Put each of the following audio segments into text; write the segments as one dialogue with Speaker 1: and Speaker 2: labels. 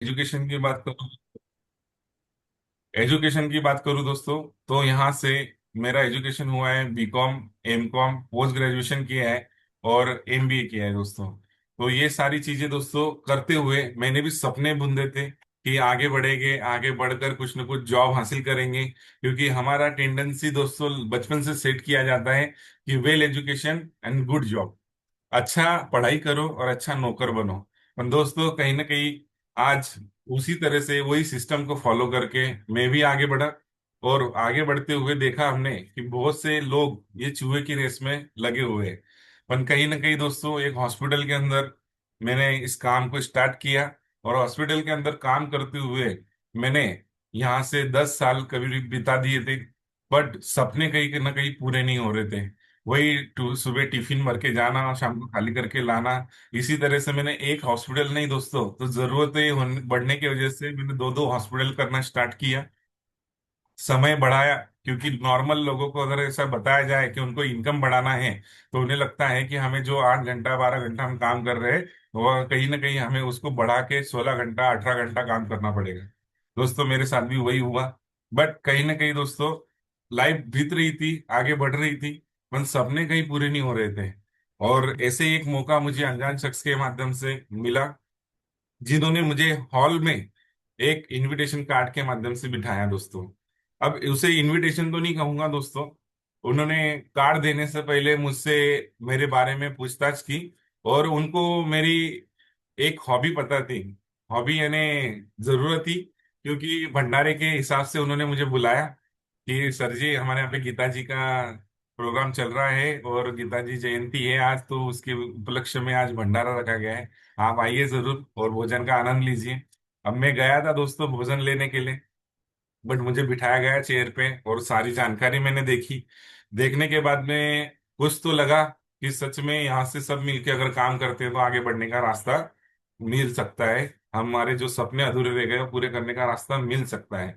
Speaker 1: Education की बात करूँ एजुकेशन की बात करूँ दोस्तों, तो यहाँ से मेरा एजुकेशन हुआ है बीकॉम, एमकॉम, पोस्ट ग्रेजुएशन किया है और एमबीए किया है दोस्तों। तो ये सारी चीजें दोस्तों करते हुए मैंने भी सपने बुनते थे कि आगे बढ़ेंगे, आगे बढ़कर कुछ ना कुछ जॉब हासिल करेंगे, क्योंकि हमारा टेंडेंसी दोस्तों बचपन से सेट किया जाता है कि well education and good job, अच्छा पढ़ाई करो और अच्छा नौकर बनो। पर दोस्तों कहीं ना कहीं आज उसी तरह से वही सिस्टम को फॉलो करके मैं भी आगे बढ़ा, और आगे बढ़ते हुए देखा हमने कि बहुत से लोग ये चूहे की रेस में लगे हुए हैं। पर कहीं ना कहीं दोस्तों एक हॉस्पिटल के अंदर मैंने इस काम को स्टार्ट किया, और हॉस्पिटल के अंदर काम करते हुए मैंने यहाँ से 10 साल करीब बिता दिए थे। बट सपने कहीं ना कहीं पूरे नहीं हो रहे थे। वही सुबह टिफिन भर के जाना और शाम को खाली करके लाना। इसी तरह से मैंने एक हॉस्पिटल नहीं दोस्तों, तो जरूरतें बढ़ने की वजह से मैंने दो दो हॉस्पिटल करना स्टार्ट किया, समय बढ़ाया। क्योंकि नॉर्मल लोगों को अगर ऐसा बताया जाए कि उनको इनकम बढ़ाना है, तो उन्हें लगता है कि हमें जो 8 घंटा 12 घंटा हम काम कर रहे हैं, वह कहीं ना कहीं हमें उसको बढ़ा के 16 घंटा 18 घंटा काम करना पड़ेगा। दोस्तों मेरे साथ भी वही हुआ। बट कहीं ना कहीं दोस्तों लाइफ बीत रही थी, आगे बढ़ रही थी, पर सपने कहीं पूरे नहीं हो रहे थे। और ऐसे ही एक मौका मुझे अनजान शख्स के माध्यम से मिला, जिन्होंने मुझे हॉल में एक इनविटेशन कार्ड के माध्यम से बिठाया दोस्तों। अब उसे इनविटेशन तो नहीं कहूंगा दोस्तों, उन्होंने कार्ड देने से पहले मुझसे मेरे बारे में पूछताछ की, और उनको मेरी एक हॉबी पता थी। हॉबी यानी जरूरत थी, क्योंकि भंडारे के हिसाब से उन्होंने मुझे बुलाया कि सर जी हमारे यहाँ पे गीता जी का प्रोग्राम चल रहा है और गीता जी जयंती है आज, तो उसके उपलक्ष्य में आज भंडारा रखा गया है, आप आइए जरूर और भोजन का आनंद लीजिए। अब मैं गया था दोस्तों भोजन लेने के लिए, बट मुझे बिठाया गया चेयर पे और सारी जानकारी मैंने देखी। देखने के बाद में कुछ तो लगा कि सच में यहाँ से सब मिलके अगर काम करते हैं तो आगे बढ़ने का रास्ता मिल सकता है, हमारे जो सपने अधूरे रह गए वो पूरे करने का रास्ता मिल सकता है।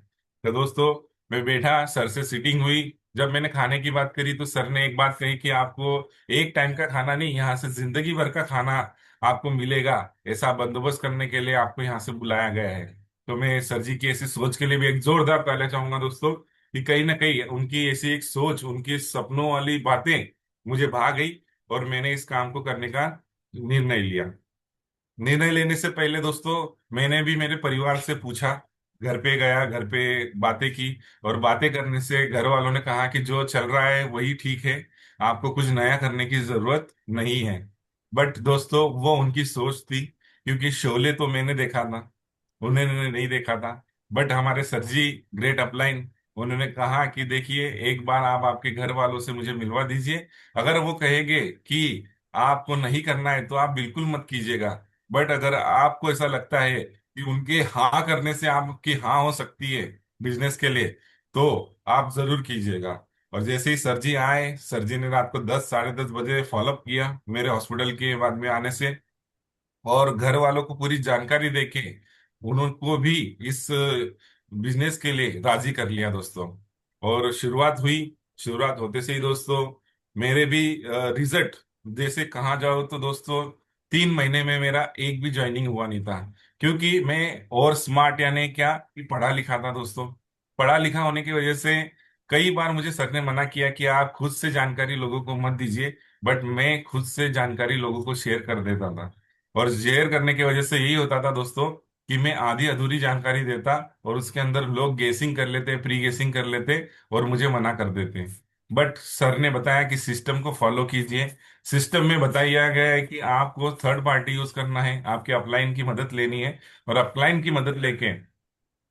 Speaker 1: तो दोस्तों मैं बैठा, सर से सीटिंग हुई। जब मैंने खाने की बात करी तो सर ने एक बात कही कि आपको एक टाइम का खाना नहीं, यहाँ से जिंदगी भर का खाना आपको मिलेगा, ऐसा बंदोबस्त करने के लिए आपको यहाँ से बुलाया गया है। तो मैं सर जी की ऐसी सोच के लिए भी एक जोरदार तालियां चाहूंगा दोस्तों, कि कहीं ना कहीं उनकी ऐसी एक सोच, उनकी सपनों वाली बातें मुझे भा गई, और मैंने इस काम को करने का निर्णय लिया। निर्णय लेने से पहले दोस्तों मैंने भी मेरे परिवार से पूछा, घर पे गया, घर पे बातें की, और बातें करने से घर वालों ने कहा कि जो चल रहा है वही ठीक है, आपको कुछ नया करने की जरूरत नहीं है। बट दोस्तों वो उनकी सोच थी, क्योंकि शोले तो मैंने देखा था, उन्होंने नहीं देखा था। बट हमारे सर जी ग्रेट अपलाइन, उन्होंने कहा कि देखिए एक बार आप आपके घर वालों से मुझे मिलवा दीजिए, अगर वो कहेंगे कि आपको नहीं करना है तो आप बिल्कुल मत कीजिएगा, बट अगर आपको ऐसा लगता है कि उनके हाँ करने से आपकी हाँ हो सकती है बिजनेस के लिए, तो आप जरूर कीजिएगा। और जैसे ही सर जी आए, सर जी ने रात को 10 साढ़े 10 बजे फॉलोअप किया मेरे हॉस्पिटल के बाद में आने से, और घर वालों को पूरी जानकारी देके उनको भी इस बिजनेस के लिए राजी कर लिया दोस्तों। और शुरुआत हुई। शुरुआत होते से ही दोस्तों मेरे भी रिजल्ट जैसे कहा जाओ तो दोस्तों 3 महीने में मेरा एक भी ज्वाइनिंग हुआ नहीं था, क्योंकि मैं और स्मार्ट यानी क्या कि पढ़ा लिखा था दोस्तों। पढ़ा लिखा होने की वजह से कई बार मुझे सर ने मना किया कि आप खुद से जानकारी लोगों को मत दीजिए, बट मैं खुद से जानकारी लोगों को शेयर कर देता था। और शेयर करने की वजह से यही होता था दोस्तों कि मैं आधी अधूरी जानकारी देता, और उसके अंदर लोग गेसिंग कर लेते, प्री गेसिंग कर लेते, और मुझे मना कर देते। बट सर ने बताया कि सिस्टम को फॉलो कीजिए। सिस्टम में बताया गया है कि आपको थर्ड पार्टी यूज करना है, आपके अपलाइन की मदद लेनी है, और अपलाइन की मदद लेके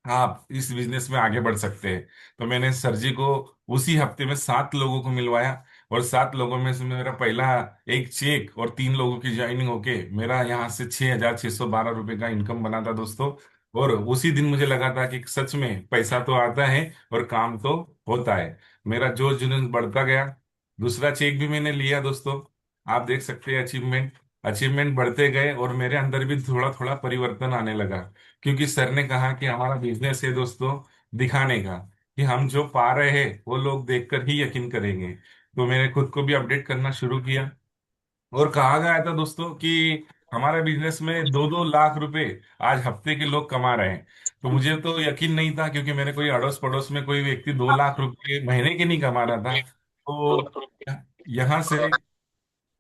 Speaker 1: आप इस बिजनेस में आगे बढ़ सकते हैं। तो मैंने सर जी को उसी हफ्ते में 7 लोगों को मिलवाया, और 7 लोगों में से मेरा पहला एक चेक और 3 लोगों की ज्वाइनिंग होके मेरा यहाँ से 6,612 रुपये का इनकम बना था दोस्तों। और उसी दिन मुझे लगा था कि सच में पैसा तो आता है और काम तो होता है। मेरा जोश जुनून बढ़ता गया। दूसरा चेक भी मैंने लिया दोस्तों। आप देख सकते हैं अचीवमेंट, अचीवमेंट बढ़ते गए, और मेरे अंदर भी थोड़ा थोड़ा परिवर्तन आने लगा, क्योंकि सर ने कहा कि हमारा बिजनेस है दोस्तों दिखाने का, कि हम जो पा रहे हैं वो लोग देखकर ही यकीन करेंगे। तो मैंने खुद को भी अपडेट करना शुरू किया, और कहा गया था दोस्तों कि हमारे बिजनेस में 2-2 लाख रुपए आज हफ्ते के लोग कमा रहे हैं। तो मुझे तो यकीन नहीं था, क्योंकि मेरे कोई अड़ोस पड़ोस में कोई व्यक्ति 2 लाख रुपए महीने के नहीं कमा रहा था। तो यहाँ से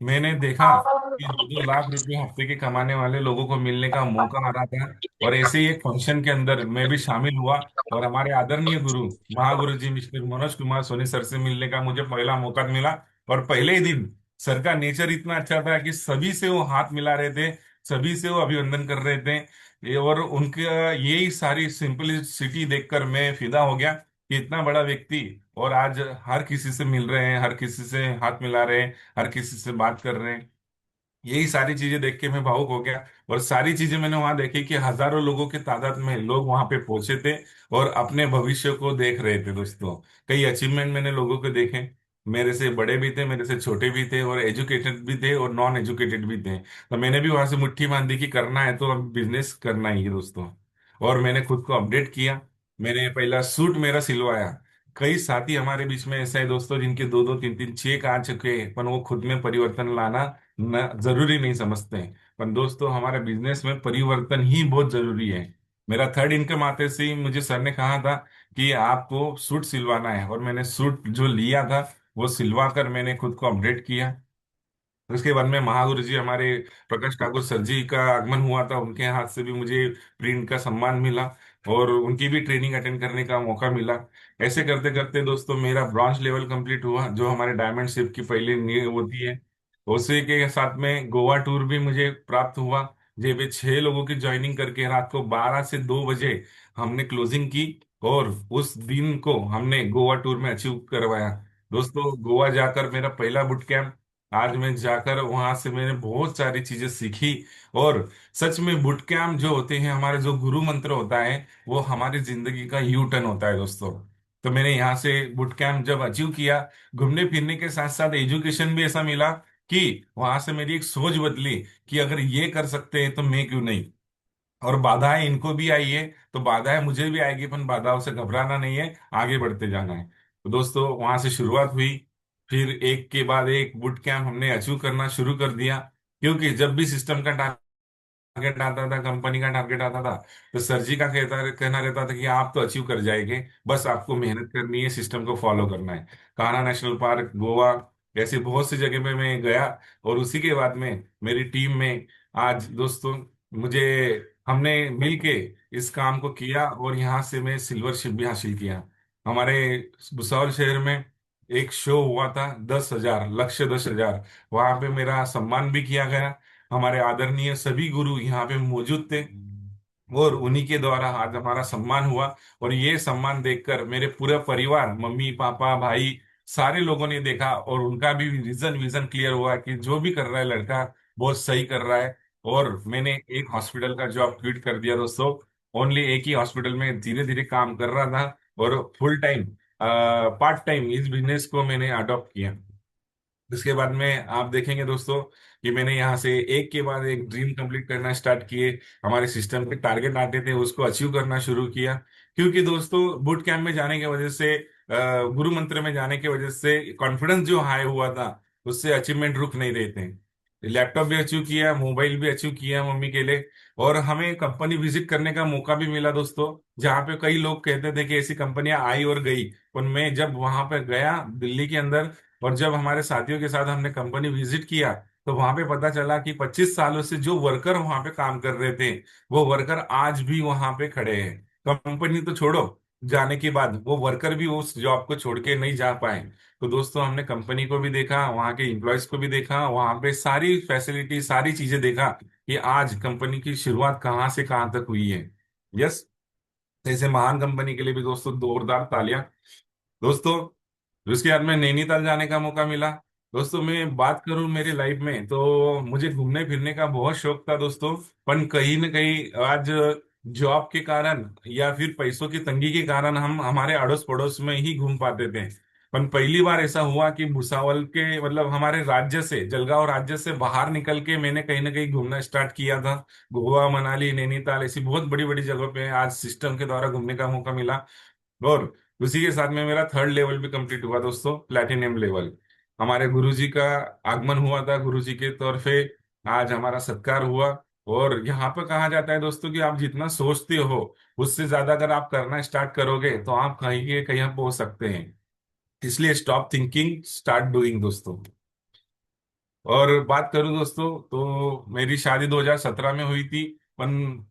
Speaker 1: मैंने देखा कि 2-2 लाख रुपए हफ्ते के कमाने वाले लोगों को मिलने का मौका आ रहा था। और ऐसे ही एक फंक्शन के अंदर मैं भी शामिल हुआ, और हमारे आदरणीय गुरु महागुरु जी मिस्टर मनोज कुमार सोनी सर से मिलने का मुझे पहला मौका मिला। और पहले ही दिन सर का नेचर इतना अच्छा था कि सभी से वो हाथ मिला रहे थे, सभी से वो अभिवंदन कर रहे थे। और उनका यही सारी सिंपलिसिटी देखकर मैं फिदा हो गया कि इतना बड़ा व्यक्ति, और आज हर किसी से मिल रहे हैं, हर किसी से हाथ मिला रहे हैं, हर किसी से बात कर रहे हैं। यही सारी चीजें देख के मैं भावुक हो गया। और सारी चीजें मैंने वहां देखी कि हजारों लोगों की तादाद में लोग वहां पे पहुंचे थे, और अपने भविष्य को देख रहे थे दोस्तों। कई अचीवमेंट मैंने लोगों को देखे, मेरे से बड़े भी थे, मेरे से छोटे भी थे, और एजुकेटेड भी थे, और नॉन एजुकेटेड भी थे। तो मैंने भी वहां से मुट्ठी बांधी कि करना है तो अब बिजनेस करना ही है दोस्तों। और मैंने खुद को अपडेट किया। मैंने पहला सूट मेरा सिलवाया। कई साथी हमारे बीच में ऐसे हैं दोस्तों जिनके 2-2 3-3 चेक आ चुके हैं, पर वो खुद में परिवर्तन लाना न जरूरी नहीं समझते हैं। पर दोस्तों हमारे बिजनेस में परिवर्तन ही बहुत जरूरी है। मेरा थर्ड इनकम आते से ही मुझे सर ने कहा था कि आपको सूट सिलवाना है, और मैंने सूट जो लिया था वो सिलवा कर मैंने खुद को अपडेट किया। उसके बाद में महागुरु जी हमारे प्रकाश ठाकुर सर जी का आगमन हुआ था, उनके हाथ से भी मुझे प्रिंट का सम्मान मिला, और उनकी भी ट्रेनिंग अटेंड करने का मौका मिला। ऐसे करते करते दोस्तों मेरा ब्रॉन्ज लेवल कंप्लीट हुआ, जो हमारे डायमंड शिप की पहली नींव होती है। उसी के साथ में गोवा टूर भी मुझे प्राप्त हुआ। जे वे 6 लोगों की ज्वाइनिंग करके रात को 12 से 2 बजे हमने क्लोजिंग की, और उस दिन को हमने गोवा टूर में अचीव करवाया। दोस्तों गोवा जाकर मेरा पहला बुट कैंप, आज मैं जाकर वहां से मैंने बहुत सारी चीजें सीखी। और सच में बुट कैंप जो होते हैं, हमारे जो गुरु मंत्र होता है, वो हमारी जिंदगी का यू टर्न होता है दोस्तों। तो मैंने यहाँ से बुट कैंप जब अचीव किया, घूमने फिरने के साथ साथ एजुकेशन भी ऐसा मिला कि वहां से मेरी एक सोच बदली कि अगर ये कर सकते हैं तो मैं क्यों नहीं। और बाधाएं इनको भी आई है, तो बाधाएं मुझे भी आएगी, पर बाधाओं से घबराना नहीं है, आगे बढ़ते जाना है। तो दोस्तों वहां से शुरुआत हुई। फिर एक के बाद एक बुट कैंप हमने अचीव करना शुरू कर दिया। क्योंकि जब भी सिस्टम का टारगेट आता था, कंपनी का टारगेट आता था, तो सर जी का कहना रहता था कि आप तो अचीव कर जाएंगे, बस आपको मेहनत करनी है, सिस्टम को फॉलो करना है। कान्हा नेशनल पार्क, गोवा, ऐसी बहुत सी जगह पे मैं गया। और उसी के बाद में मेरी टीम में आज दोस्तों मुझे हमने मिलके इस काम को किया, और यहाँ से मैं सिल्वरशिप भी हासिल किया। हमारे भुसावल शहर में एक शो हुआ था, 10,000 लक्ष्य 10,000, वहां पे मेरा सम्मान भी किया गया। हमारे आदरणीय सभी गुरु यहाँ पे मौजूद थे, और उन्हीं के द्वारा आज हमारा सम्मान हुआ। और ये सम्मान देखकर मेरे पूरा परिवार, मम्मी पापा भाई, सारे लोगों ने देखा, और उनका भी रीजन विजन क्लियर हुआ कि जो भी कर रहा है लड़का बहुत सही कर रहा है। और मैंने एक हॉस्पिटल का जॉब क्विट कर दिया दोस्तों। ओनली एक ही हॉस्पिटल में धीरे धीरे काम कर रहा था, और फुल टाइम पार्ट टाइम इस बिजनेस को मैंने अडॉप्ट किया। इसके बाद में आप देखेंगे दोस्तों कि मैंने यहाँ से एक के बाद एक ड्रीम कंप्लीट करना स्टार्ट किए। हमारे सिस्टम के टारगेट आते थे, उसको अचीव करना शुरू किया। क्योंकि दोस्तों बूट कैंप में जाने की वजह से, गुरु मंत्र में जाने की वजह से कॉन्फिडेंस जो हाई हुआ था, उससे अचीवमेंट रुक नहीं रहे थे। लैपटॉप भी अचीव किया, मोबाइल भी अचीव किया मम्मी के लिए। और हमें कंपनी विजिट करने का मौका भी मिला दोस्तों, जहाँ पे कई लोग कहते थे कि ऐसी कंपनियां आई और गई। पर मैं जब वहां पे गया दिल्ली के अंदर, और जब हमारे साथियों के साथ हमने कंपनी विजिट किया, तो वहां पे पता चला कि 25 सालों से जो वर्कर वहां पे काम कर रहे थे, वो वर्कर आज भी वहां पे खड़े हैं। कंपनी तो छोड़ो, जाने के बाद वो वर्कर भी उस जॉब को छोड़ के नहीं जा पाए। तो दोस्तों हमने कंपनी को भी देखा, वहां के एम्प्लॉयज को भी देखा, वहां पे सारी फैसिलिटी सारी चीजें देखा कि आज कंपनी की शुरुआत कहाँ से कहाँ तक हुई है। यस, ऐसे महान कंपनी के लिए भी दोस्तों जोरदार तालियां दोस्तों। उसके बाद में नैनीताल जाने का मौका मिला। दोस्तों मैं बात करूं मेरी लाइफ में, तो मुझे घूमने फिरने का बहुत शौक था दोस्तों। पर कहीं न कहीं आज जॉब के कारण या फिर पैसों की तंगी के कारण हम हमारे अड़ोस पड़ोस में ही घूम पाते थे। पर पहली बार ऐसा हुआ कि भुसावल के मतलब हमारे राज्य से, जलगांव राज्य से बाहर निकल के मैंने कहीं ना कहीं घूमना स्टार्ट किया था। गोवा, मनाली, नैनीताल ऐसी बहुत बड़ी बड़ी जगहों पे आज सिस्टम के द्वारा घूमने का मौका मिला। और उसी के साथ में मेरा थर्ड लेवल भी कंप्लीट हुआ दोस्तों, प्लैटिनम लेवल। हमारे गुरुजी का आगमन हुआ था, गुरुजी के तौर पे आज हमारा सत्कार हुआ। और यहाँ पर कहा जाता है दोस्तों कि आप जितना सोचते हो उससे ज्यादा अगर आप करना स्टार्ट करोगे तो आप कहीं के कहीं पहुंच सकते हैं। इसलिए स्टॉप थिंकिंग, स्टार्ट डूइंग दोस्तों। और बात करूं दोस्तों तो मेरी शादी 2017 में हुई थी। पर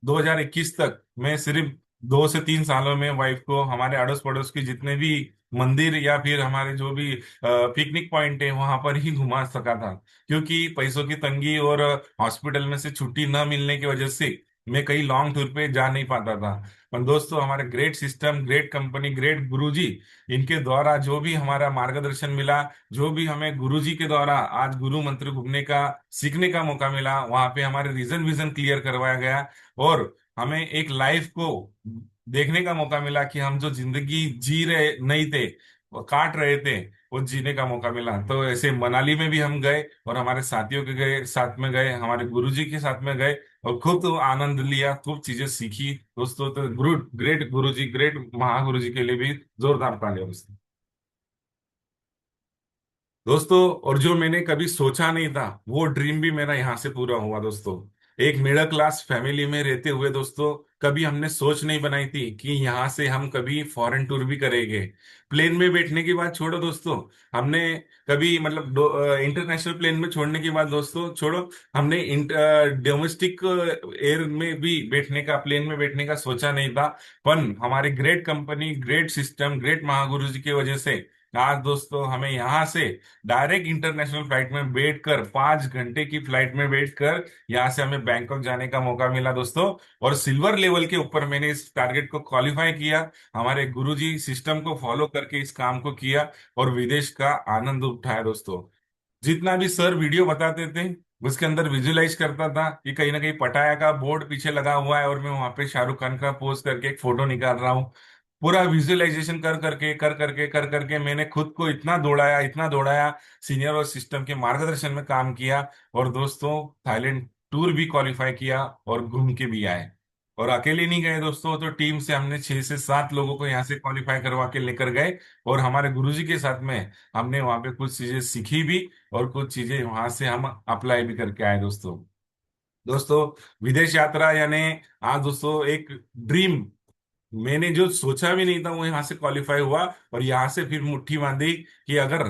Speaker 1: 2021 तक मैं सिर्फ 2 से 3 सालों में वाइफ को हमारे अड़ोस पड़ोस के जितने भी मंदिर या फिर हमारे जो भी पिकनिक पॉइंट है वहां पर ही घुमा सका था। क्योंकि पैसों की तंगी और हॉस्पिटल में से छुट्टी न मिलने की वजह से मैं कहीं लॉन्ग टूर पे जा नहीं पाता था। पर दोस्तों हमारे great system, great company, great गुरुजी, इनके द्वारा जो भी हमारा मार्गदर्शन मिला, जो भी हमें गुरुजी के द्वारा आज गुरु मंत्र घूमने का सीखने का मौका मिला, वहां पे हमारे रीजन विजन क्लियर करवाया गया। और हमें एक लाइफ को देखने का मौका मिला कि हम जो जिंदगी जी रहे नहीं थे, वो काट रहे थे, वो जीने का मौका मिला। तो ऐसे मनाली में भी हम गए और हमारे साथियों के गए साथ में गए, हमारे गुरुजी के साथ में गए और खूब तो आनंद लिया, खूब चीजें सीखी दोस्तों। तो गुरु, ग्रेट गुरुजी, ग्रेट महागुरुजी के लिए भी जोरदार तालियां दोस्तों। दोस्तों और जो मैंने कभी सोचा नहीं था वो ड्रीम भी मेरा यहाँ से पूरा हुआ दोस्तों। एक मिडिल क्लास फैमिली में रहते हुए दोस्तों कभी हमने सोच नहीं बनाई थी कि यहाँ से हम कभी फॉरेन टूर भी करेंगे। प्लेन में बैठने की बात छोड़ो दोस्तों, हमने कभी मतलब इंटरनेशनल प्लेन में छोड़ने की बात दोस्तों छोड़ो, हमने डोमेस्टिक एयर में भी बैठने का, प्लेन में बैठने का सोचा नहीं था। पर हमारी great company, great system, great महागुरु जी की वजह से आज दोस्तों हमें यहाँ से डायरेक्ट इंटरनेशनल फ्लाइट में बैठकर, 5 घंटे की फ्लाइट में बैठकर यहाँ से हमें बैंकॉक जाने का मौका मिला दोस्तों। और सिल्वर लेवल के ऊपर मैंने इस टारगेट को क्वालिफाई किया, हमारे गुरुजी सिस्टम को फॉलो करके इस काम को किया और विदेश का आनंद उठाया दोस्तों। जितना भी सर वीडियो बताते थे उसके अंदर विजुलाइज करता था कि कहीं ना कहीं पटाया का बोर्ड पीछे लगा हुआ है और मैं वहां पे शाहरुख खान का पोज करके एक फोटो निकाल रहा हूँ। पूरा विजुअलाइजेशन कर करके मैंने खुद को इतना दौड़ाया, इतना दौड़ाया, सीनियर और सिस्टम के मार्गदर्शन में काम किया। और दोस्तों थाईलैंड टूर भी क्वालिफाई किया और घूम के भी आए। और अकेले नहीं गए दोस्तों, तो टीम से हमने 6 से 7 लोगों को यहाँ से क्वालिफाई करवा के लेकर गए। और हमारे गुरुजी के साथ में हमने वहाँ पे कुछ चीजें सीखी भी और कुछ चीजें वहां से हम अप्लाई भी करके आए दोस्तों। दोस्तों विदेश यात्रा यानी आज दोस्तों एक ड्रीम, मैंने जो सोचा भी नहीं था वो यहाँ से क्वालिफाई हुआ। और यहाँ से फिर मुट्ठी बांधी कि अगर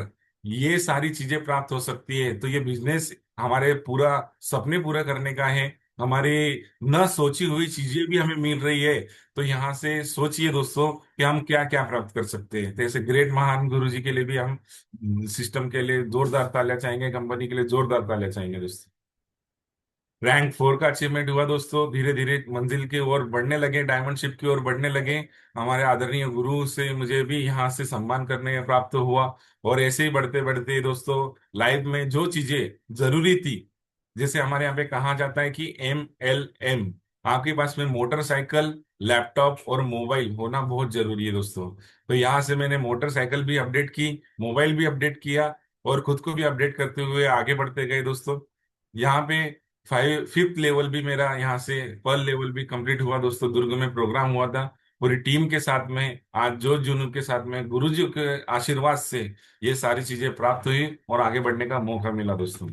Speaker 1: ये सारी चीजें प्राप्त हो सकती है तो ये बिजनेस हमारे पूरा सपने पूरा करने का है। हमारी न सोची हुई चीजें भी हमें मिल रही है। तो यहाँ से सोचिए दोस्तों कि हम क्या क्या प्राप्त कर सकते हैं। तो ऐसे ग्रेट महान गुरु जी के लिए भी हम सिस्टम के लिए जोरदार तालियां चाहेंगे, कंपनी के लिए जोरदार तालियां चाहेंगे दोस्तों। रैंक 4 का अचीवमेंट हुआ दोस्तों, धीरे धीरे मंजिल की ओर बढ़ने लगे, डायमंड शिप की ओर बढ़ने लगे। हमारे आदरणीय गुरु से मुझे भी यहाँ से सम्मान करने का प्राप्त हुआ। और ऐसे ही बढ़ते बढ़ते दोस्तों लाइफ में जो चीजें जरूरी थी, जैसे हमारे यहाँ पे कहा जाता है कि MLM, आपके पास में मोटरसाइकिल, लैपटॉप और मोबाइल होना बहुत जरूरी है दोस्तों। तो यहाँ से मैंने मोटरसाइकिल भी अपडेट की, मोबाइल भी अपडेट किया और खुद को भी अपडेट करते हुए आगे बढ़ते गए दोस्तों। यहाँ पे 5th लेवल भी मेरा यहाँ से पर्ल लेवल भी कंप्लीट हुआ दोस्तों। दुर्ग में प्रोग्राम हुआ था पूरी टीम के साथ में, आज जोश जुनून के साथ में गुरुजी के आशीर्वाद से ये सारी चीजें प्राप्त हुई और आगे बढ़ने का मौका मिला दोस्तों।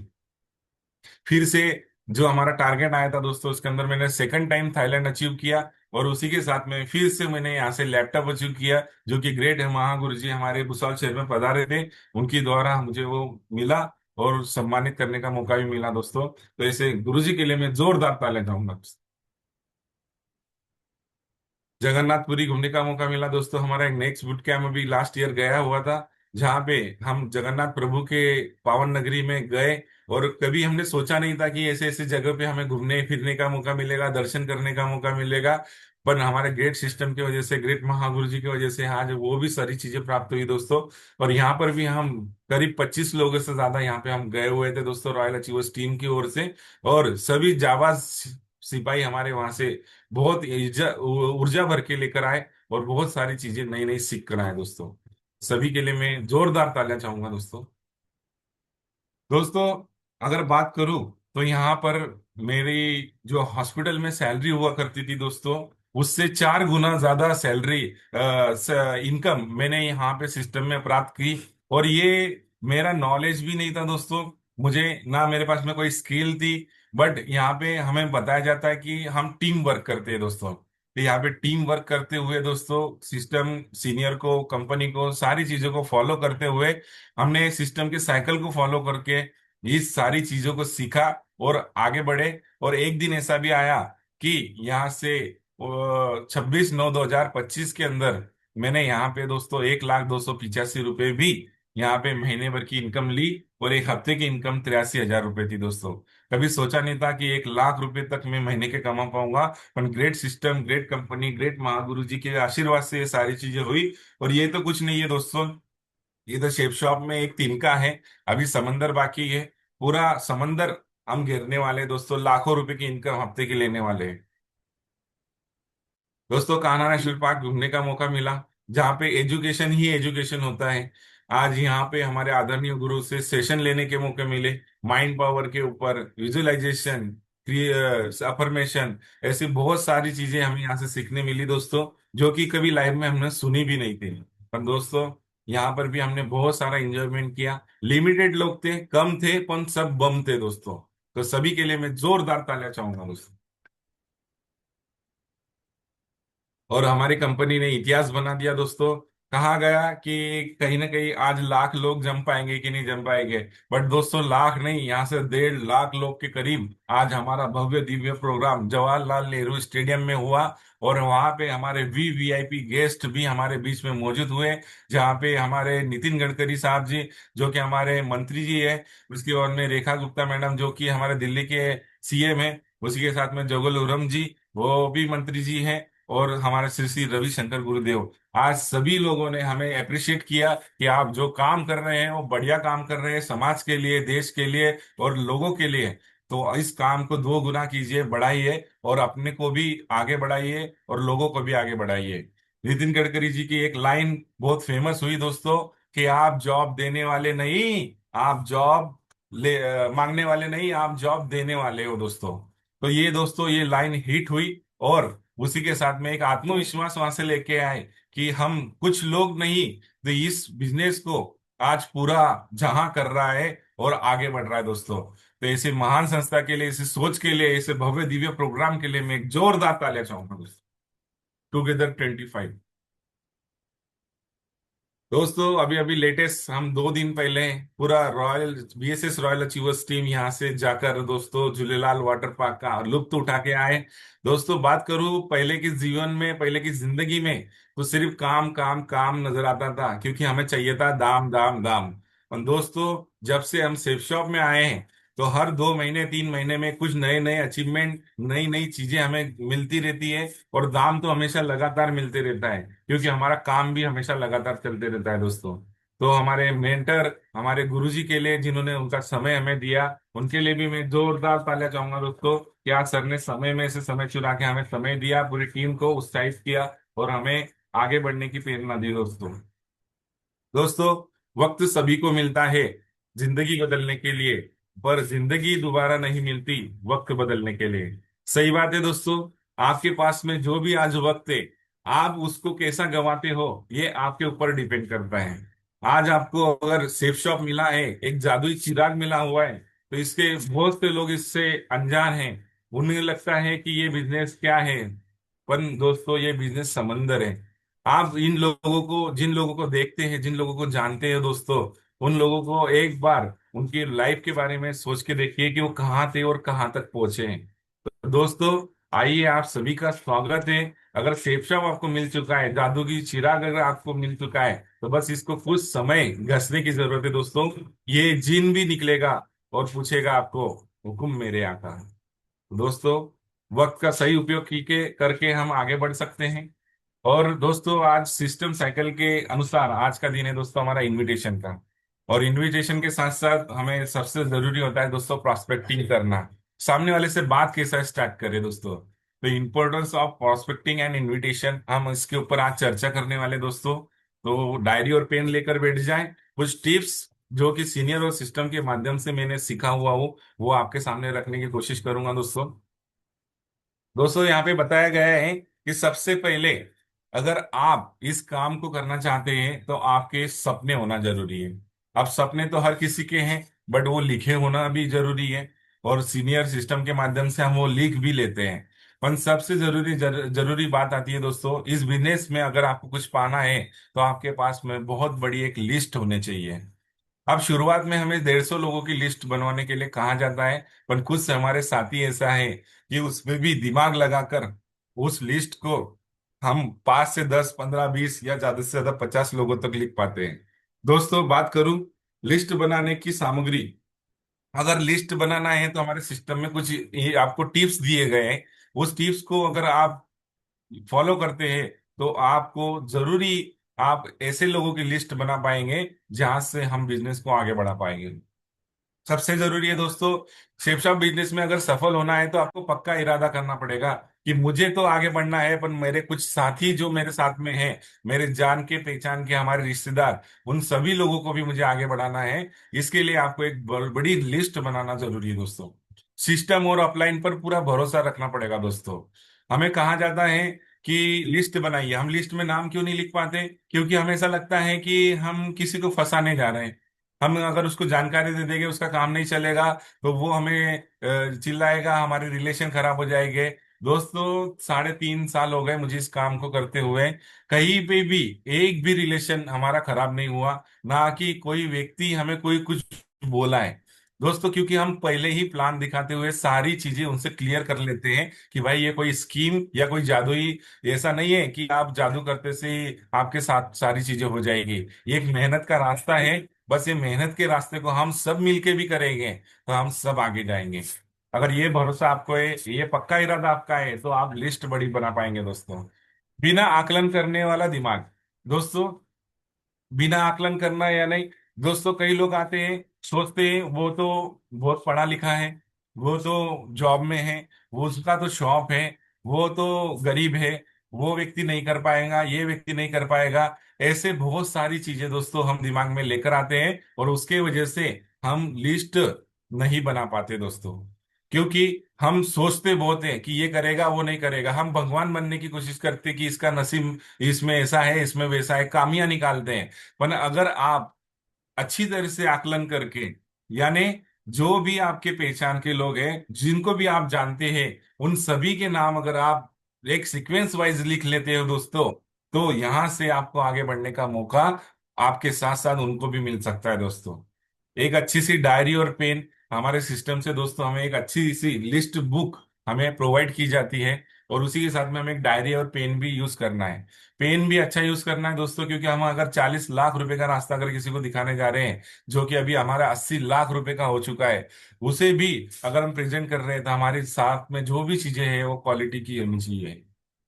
Speaker 1: फिर से जो हमारा टारगेट आया था दोस्तों उसके अंदर मैंने सेकंड टाइम थाईलैंड अचीव किया। और उसी के साथ में फिर से मैंने यहाँ से लैपटॉप अचीव किया, जो कि ग्रेट महागुरु जी हमारे भुसावल शहर में पधारे थे, उनकी द्वारा मुझे वो मिला और सम्मानित करने का मौका भी मिला दोस्तों। तो ऐसे गुरु जी के लिए मैं जोरदार तालियां चाहूंगा। जगन्नाथपुरी घूमने का मौका मिला दोस्तों। हमारा एक नेक्स्ट बूट कैंप अभी लास्ट ईयर गया हुआ था, जहाँ पे हम जगन्नाथ प्रभु के पावन नगरी में गए। और कभी हमने सोचा नहीं था कि ऐसे ऐसे जगह पे हमें घूमने फिरने का मौका मिलेगा, दर्शन करने का मौका मिलेगा। पर हमारे ग्रेट सिस्टम की वजह से, ग्रेट महागुरु जी की वजह से आज वो भी सारी चीजें प्राप्त हुई दोस्तों। और यहाँ पर भी हम करीब 25 लोगों से ज्यादा यहाँ पे हम गए हुए थे दोस्तों, रॉयल अचीवर्स टीम की ओर से। और सभी जाबाज सिपाही हमारे वहां से बहुत ऊर्जा ऊर्जा भर के लेकर आए और बहुत सारी चीजें नई नई सीख कर आए दोस्तों। सभी के लिए मैं जोरदार तालियां चाहूंगा दोस्तों। दोस्तों अगर बात करूं तो यहाँ पर मेरी जो हॉस्पिटल में सैलरी हुआ करती थी दोस्तों, उससे 4 गुना ज्यादा सैलरी, इनकम मैंने यहाँ पे सिस्टम में प्राप्त की। और ये मेरा नॉलेज भी नहीं था दोस्तों। मुझे ना मेरे पास में कोई स्किल थी। बट यहाँ पे हमें बताया जाता है कि हम टीम वर्क करते हैं दोस्तों। तो यहाँ पे टीम वर्क करते हुए दोस्तों, सिस्टम, सीनियर को, कंपनी को, सारी चीजों को फॉलो करते हुए हमने सिस्टम के साइकिल को फॉलो करके इस सारी चीजों को सीखा और आगे बढ़े। और एक दिन ऐसा भी आया कि यहाँ से 26/9/2025 के अंदर मैंने यहाँ पे दोस्तों 1,02,85 रुपये भी यहाँ पे महीने भर की इनकम ली। और एक हफ्ते की इनकम 83,000 रुपये थी दोस्तों। कभी सोचा नहीं था कि 1,00,000 रुपए तक मैं महीने के कमा पाऊंगा। पर great system, great company, great महागुरु जी के आशीर्वाद से ये सारी चीजें हुई। और ये तो कुछ नहीं है दोस्तों, ये तो शेप शॉप में एक तिनका है। अभी समंदर बाकी है। पूरा समंदर हम घेरने वाले हैं दोस्तों, लाखों रुपए की इनकम हफ्ते की लेने वाले हैं। दोस्तों कान्हा नेशनल पार्क घूमने का मौका मिला, जहाँ पे एजुकेशन ही एजुकेशन होता है। आज यहाँ पे हमारे आदरणीय गुरु से सेशन लेने के मौके मिले, माइंड पावर के ऊपर, विजुअलाइजेशन, अफर्मेशन, ऐसी बहुत सारी चीजें हमें यहाँ से सीखने मिली दोस्तों, जो कि कभी लाइफ में हमने सुनी भी नहीं थी। पर दोस्तों यहाँ पर भी हमने बहुत सारा एंजॉयमेंट किया। लिमिटेड लोग थे, कम थे, पर सब बम थे दोस्तों। तो सभी के लिए मैं जोरदार तालियां चाहूंगा दोस्तों। और हमारी कंपनी ने इतिहास बना दिया दोस्तों। कहा गया कि कहीं ना कहीं आज लाख लोग जम पाएंगे कि नहीं जम पाएंगे। बट दोस्तों लाख नहीं, यहाँ से 1.5 लाख लोग के करीब आज हमारा भव्य दिव्य प्रोग्राम जवाहरलाल नेहरू स्टेडियम में हुआ। और वहां पे हमारे वीवीआईपी गेस्ट भी हमारे बीच में मौजूद हुए, जहाँ पे हमारे नितिन गडकरी साहब जी, जो कि हमारे मंत्री जी है, उसके और में रेखा गुप्ता मैडम, जो कि हमारे दिल्ली के सीएम है, उसी के साथ में जोगल ओरम जी, वो भी मंत्री जी हैं, और हमारे श्री श्री रविशंकर गुरुदेव। आज सभी लोगों ने हमें अप्रिशिएट किया कि आप जो काम कर रहे हैं वो बढ़िया काम कर रहे हैं, समाज के लिए, देश के लिए और लोगों के लिए। तो इस काम को 2 गुना कीजिए, बढ़ाइए, और अपने को भी आगे बढ़ाइए और लोगों को भी आगे बढ़ाइए। नितिन गडकरी जी की एक लाइन बहुत फेमस हुई दोस्तों, कि आप जॉब देने वाले नहीं, आप जॉब मांगने वाले नहीं, आप जॉब देने वाले हो दोस्तों। तो ये दोस्तों ये लाइन हिट हुई। और उसी के साथ में एक आत्मविश्वास वहां से लेके आए कि हम कुछ लोग नहीं, तो इस बिजनेस को आज पूरा जहां कर रहा है और आगे बढ़ रहा है दोस्तों। तो ऐसे महान संस्था के लिए, ऐसी सोच के लिए, ऐसे भव्य दिव्य प्रोग्राम के लिए मैं एक जोरदार तालियां चाहूंगा दोस्तों। टुगेदर 25। दोस्तों अभी अभी लेटेस्ट हम 2 दिन पहले पूरा royal BSS royal achievers team यहाँ से जाकर दोस्तों झूलेलाल वाटर पार्क का लुत्फ उठा के आए। दोस्तों बात करूं पहले की जीवन में, पहले की जिंदगी में, तो सिर्फ काम काम काम नजर आता था, क्योंकि हमें चाहिए था दाम दाम दाम। और दोस्तों जब से हम सेफ शॉप में आए हैं, तो हर 2 महीने 3 महीने में कुछ नए नए अचीवमेंट, नई नई चीजें हमें मिलती रहती है। और दाम तो हमेशा लगातार मिलते रहता है, क्योंकि हमारा काम भी हमेशा लगातार चलते रहता है दोस्तों। तो हमारे मेंटर, हमारे गुरुजी के लिए, जिन्होंने उनका समय हमें दिया, उनके लिए भी मैं जोरदार तालियां चाहूंगा दोस्तों, कि आज सर ने समय में से समय चुरा के हमें समय दिया, पूरी टीम को उत्साहित किया और हमें आगे बढ़ने की प्रेरणा दी दोस्तों। दोस्तों वक्त सभी को मिलता है जिंदगी बदलने के लिए, पर जिंदगी दोबारा नहीं मिलती वक्त बदलने के लिए। सही बात है दोस्तों। आपके पास में जो भी आज वक्त है, आप उसको कैसा गंवाते हो ये आपके ऊपर डिपेंड करता है। आज आपको अगर सेफ शॉप मिला है, एक जादुई चिराग मिला हुआ है, तो इसके बहुत से लोग इससे अनजान हैं। उन्हें लगता है कि ये बिजनेस क्या है, पर दोस्तों ये बिजनेस समंदर है। आप इन लोगों को, जिन लोगों को देखते हैं, जिन लोगों को जानते हैं दोस्तों, उन लोगों को एक बार उनकी लाइफ के बारे में सोच के देखिए कि वो कहाँ थे और कहाँ तक पहुंचे हैं। तो दोस्तों आइए, आप सभी का स्वागत है। अगर शेपशाव आपको मिल चुका है, जादू की चिराग अगर आपको मिल चुका है, तो बस इसको कुछ समय घसने की जरूरत है दोस्तों। ये जिन भी निकलेगा और पूछेगा आपको, हुक्म मेरे आका। दोस्तों वक्त का सही उपयोग करके हम आगे बढ़ सकते हैं। और दोस्तों आज सिस्टम साइकिल के अनुसार आज का दिन है दोस्तों हमारा इनविटेशन का। और इनविटेशन के साथ साथ हमें सबसे जरूरी होता है दोस्तों प्रोस्पेक्टिंग करना। सामने वाले से बात कैसा स्टार्ट करें दोस्तों। तो importance of prospecting and invitation, हम इसके ऊपर आज चर्चा करने वाले दोस्तों। तो डायरी और पेन लेकर बैठ जाएं। कुछ टिप्स जो कि सीनियर और सिस्टम के माध्यम से मैंने सीखा हुआ हो, वो आपके सामने रखने की कोशिश करूंगा दोस्तों। दोस्तों यहाँ पे बताया गया है कि सबसे पहले, अगर आप इस काम को करना चाहते हैं तो आपके सपने होना जरूरी है। अब सपने तो हर किसी के हैं, बट वो लिखे होना भी जरूरी है, और सीनियर सिस्टम के माध्यम से हम वो लिख भी लेते हैं। पर सबसे जरूरी बात आती है दोस्तों, इस बिजनेस में अगर आपको कुछ पाना है तो आपके पास में बहुत बड़ी एक लिस्ट होनी चाहिए। अब शुरुआत में हमें 150 लोगों की लिस्ट बनवाने के लिए कहा जाता है, पर कुछ हमारे साथी ऐसा है कि उसमें भी दिमाग लगाकर उस लिस्ट को हम 5 से 10 15 20 या ज्यादा से ज्यादा 50 लोगों तक लिख पाते हैं। दोस्तों बात करूं लिस्ट बनाने की सामग्री, अगर लिस्ट बनाना है तो हमारे सिस्टम में कुछ ये आपको टिप्स दिए गए हैं। उस टिप्स को अगर आप फॉलो करते हैं तो आपको जरूरी आप ऐसे लोगों की लिस्ट बना पाएंगे जहां से हम बिजनेस को आगे बढ़ा पाएंगे। सबसे जरूरी है दोस्तों, शेप शॉप बिजनेस में अगर सफल होना है तो आपको पक्का इरादा करना पड़ेगा कि मुझे तो आगे बढ़ना है, पर मेरे कुछ साथी जो मेरे साथ में हैं, मेरे जान के पहचान के हमारे रिश्तेदार, उन सभी लोगों को भी मुझे आगे बढ़ाना है। इसके लिए आपको एक बड़ी लिस्ट बनाना जरूरी है दोस्तों। सिस्टम और अपलाइन पर पूरा भरोसा रखना पड़ेगा दोस्तों। हमें कहा जाता है कि लिस्ट बनाइए, हम लिस्ट में नाम क्यों नहीं लिख पाते? क्योंकि हमें ऐसा लगता है कि हम किसी को फंसाने जा रहे हैं। हम अगर उसको जानकारी दे देंगे उसका काम नहीं चलेगा, तो वो हमें चिल्लाएगा, हमारे रिलेशन खराब हो जाएंगे। दोस्तों 3.5 साल हो गए मुझे इस काम को करते हुए, कहीं पे भी एक भी रिलेशन हमारा खराब नहीं हुआ, ना कि कोई व्यक्ति हमें कोई कुछ बोला है दोस्तों। क्योंकि हम पहले ही प्लान दिखाते हुए सारी चीजें उनसे क्लियर कर लेते हैं कि भाई ये कोई स्कीम या कोई जादुई ऐसा नहीं है कि आप जादू करते से ही आपके साथ सारी चीजें हो जाएगी। ये एक मेहनत का रास्ता है। बस ये मेहनत के रास्ते को हम सब मिलके भी करेंगे तो हम सब आगे जाएंगे। अगर ये भरोसा आपको है, ये पक्का इरादा आपका है, तो आप लिस्ट बड़ी बना पाएंगे दोस्तों। बिना आकलन करने वाला दिमाग, दोस्तों बिना आकलन करना या नहीं। दोस्तों कई लोग आते हैं, सोचते हैं वो तो बहुत पढ़ा लिखा है, वो तो जॉब में है, वो उसका तो शॉप है, वो तो गरीब है, वो व्यक्ति नहीं कर पाएगा, ये व्यक्ति नहीं कर पाएगा। ऐसे बहुत सारी चीजें दोस्तों हम दिमाग में लेकर आते हैं, और उसके वजह से हम लिस्ट नहीं बना पाते दोस्तों। क्योंकि हम सोचते बहुत हैं कि ये करेगा वो नहीं करेगा, हम भगवान बनने की कोशिश करते कि इसका नसीब इसमें ऐसा है इसमें वैसा है, खामियां निकालते हैं। पर अगर आप अच्छी तरह से आकलन करके, यानी जो भी आपके पहचान के लोग हैं जिनको भी आप जानते हैं, उन सभी के नाम अगर आप एक सीक्वेंस वाइज लिख लेते हो दोस्तों, तो यहां से आपको आगे बढ़ने का मौका आपके साथ साथ उनको भी मिल सकता है दोस्तों। एक अच्छी सी डायरी और पेन हमारे सिस्टम से दोस्तों, हमें एक अच्छी सी लिस्ट बुक हमें प्रोवाइड की जाती है, और उसी के साथ में हमें एक डायरी और पेन भी यूज करना है। पेन भी अच्छा यूज करना है दोस्तों, क्योंकि हम अगर 40 लाख रुपए का रास्ता अगर किसी को दिखाने जा रहे हैं, जो कि अभी हमारा 80 लाख रुपए का हो चुका है, उसे भी अगर हम प्रेजेंट कर रहे हैं तो हमारे साथ में जो भी चीजें हैं वो क्वालिटी की होनी चाहिए।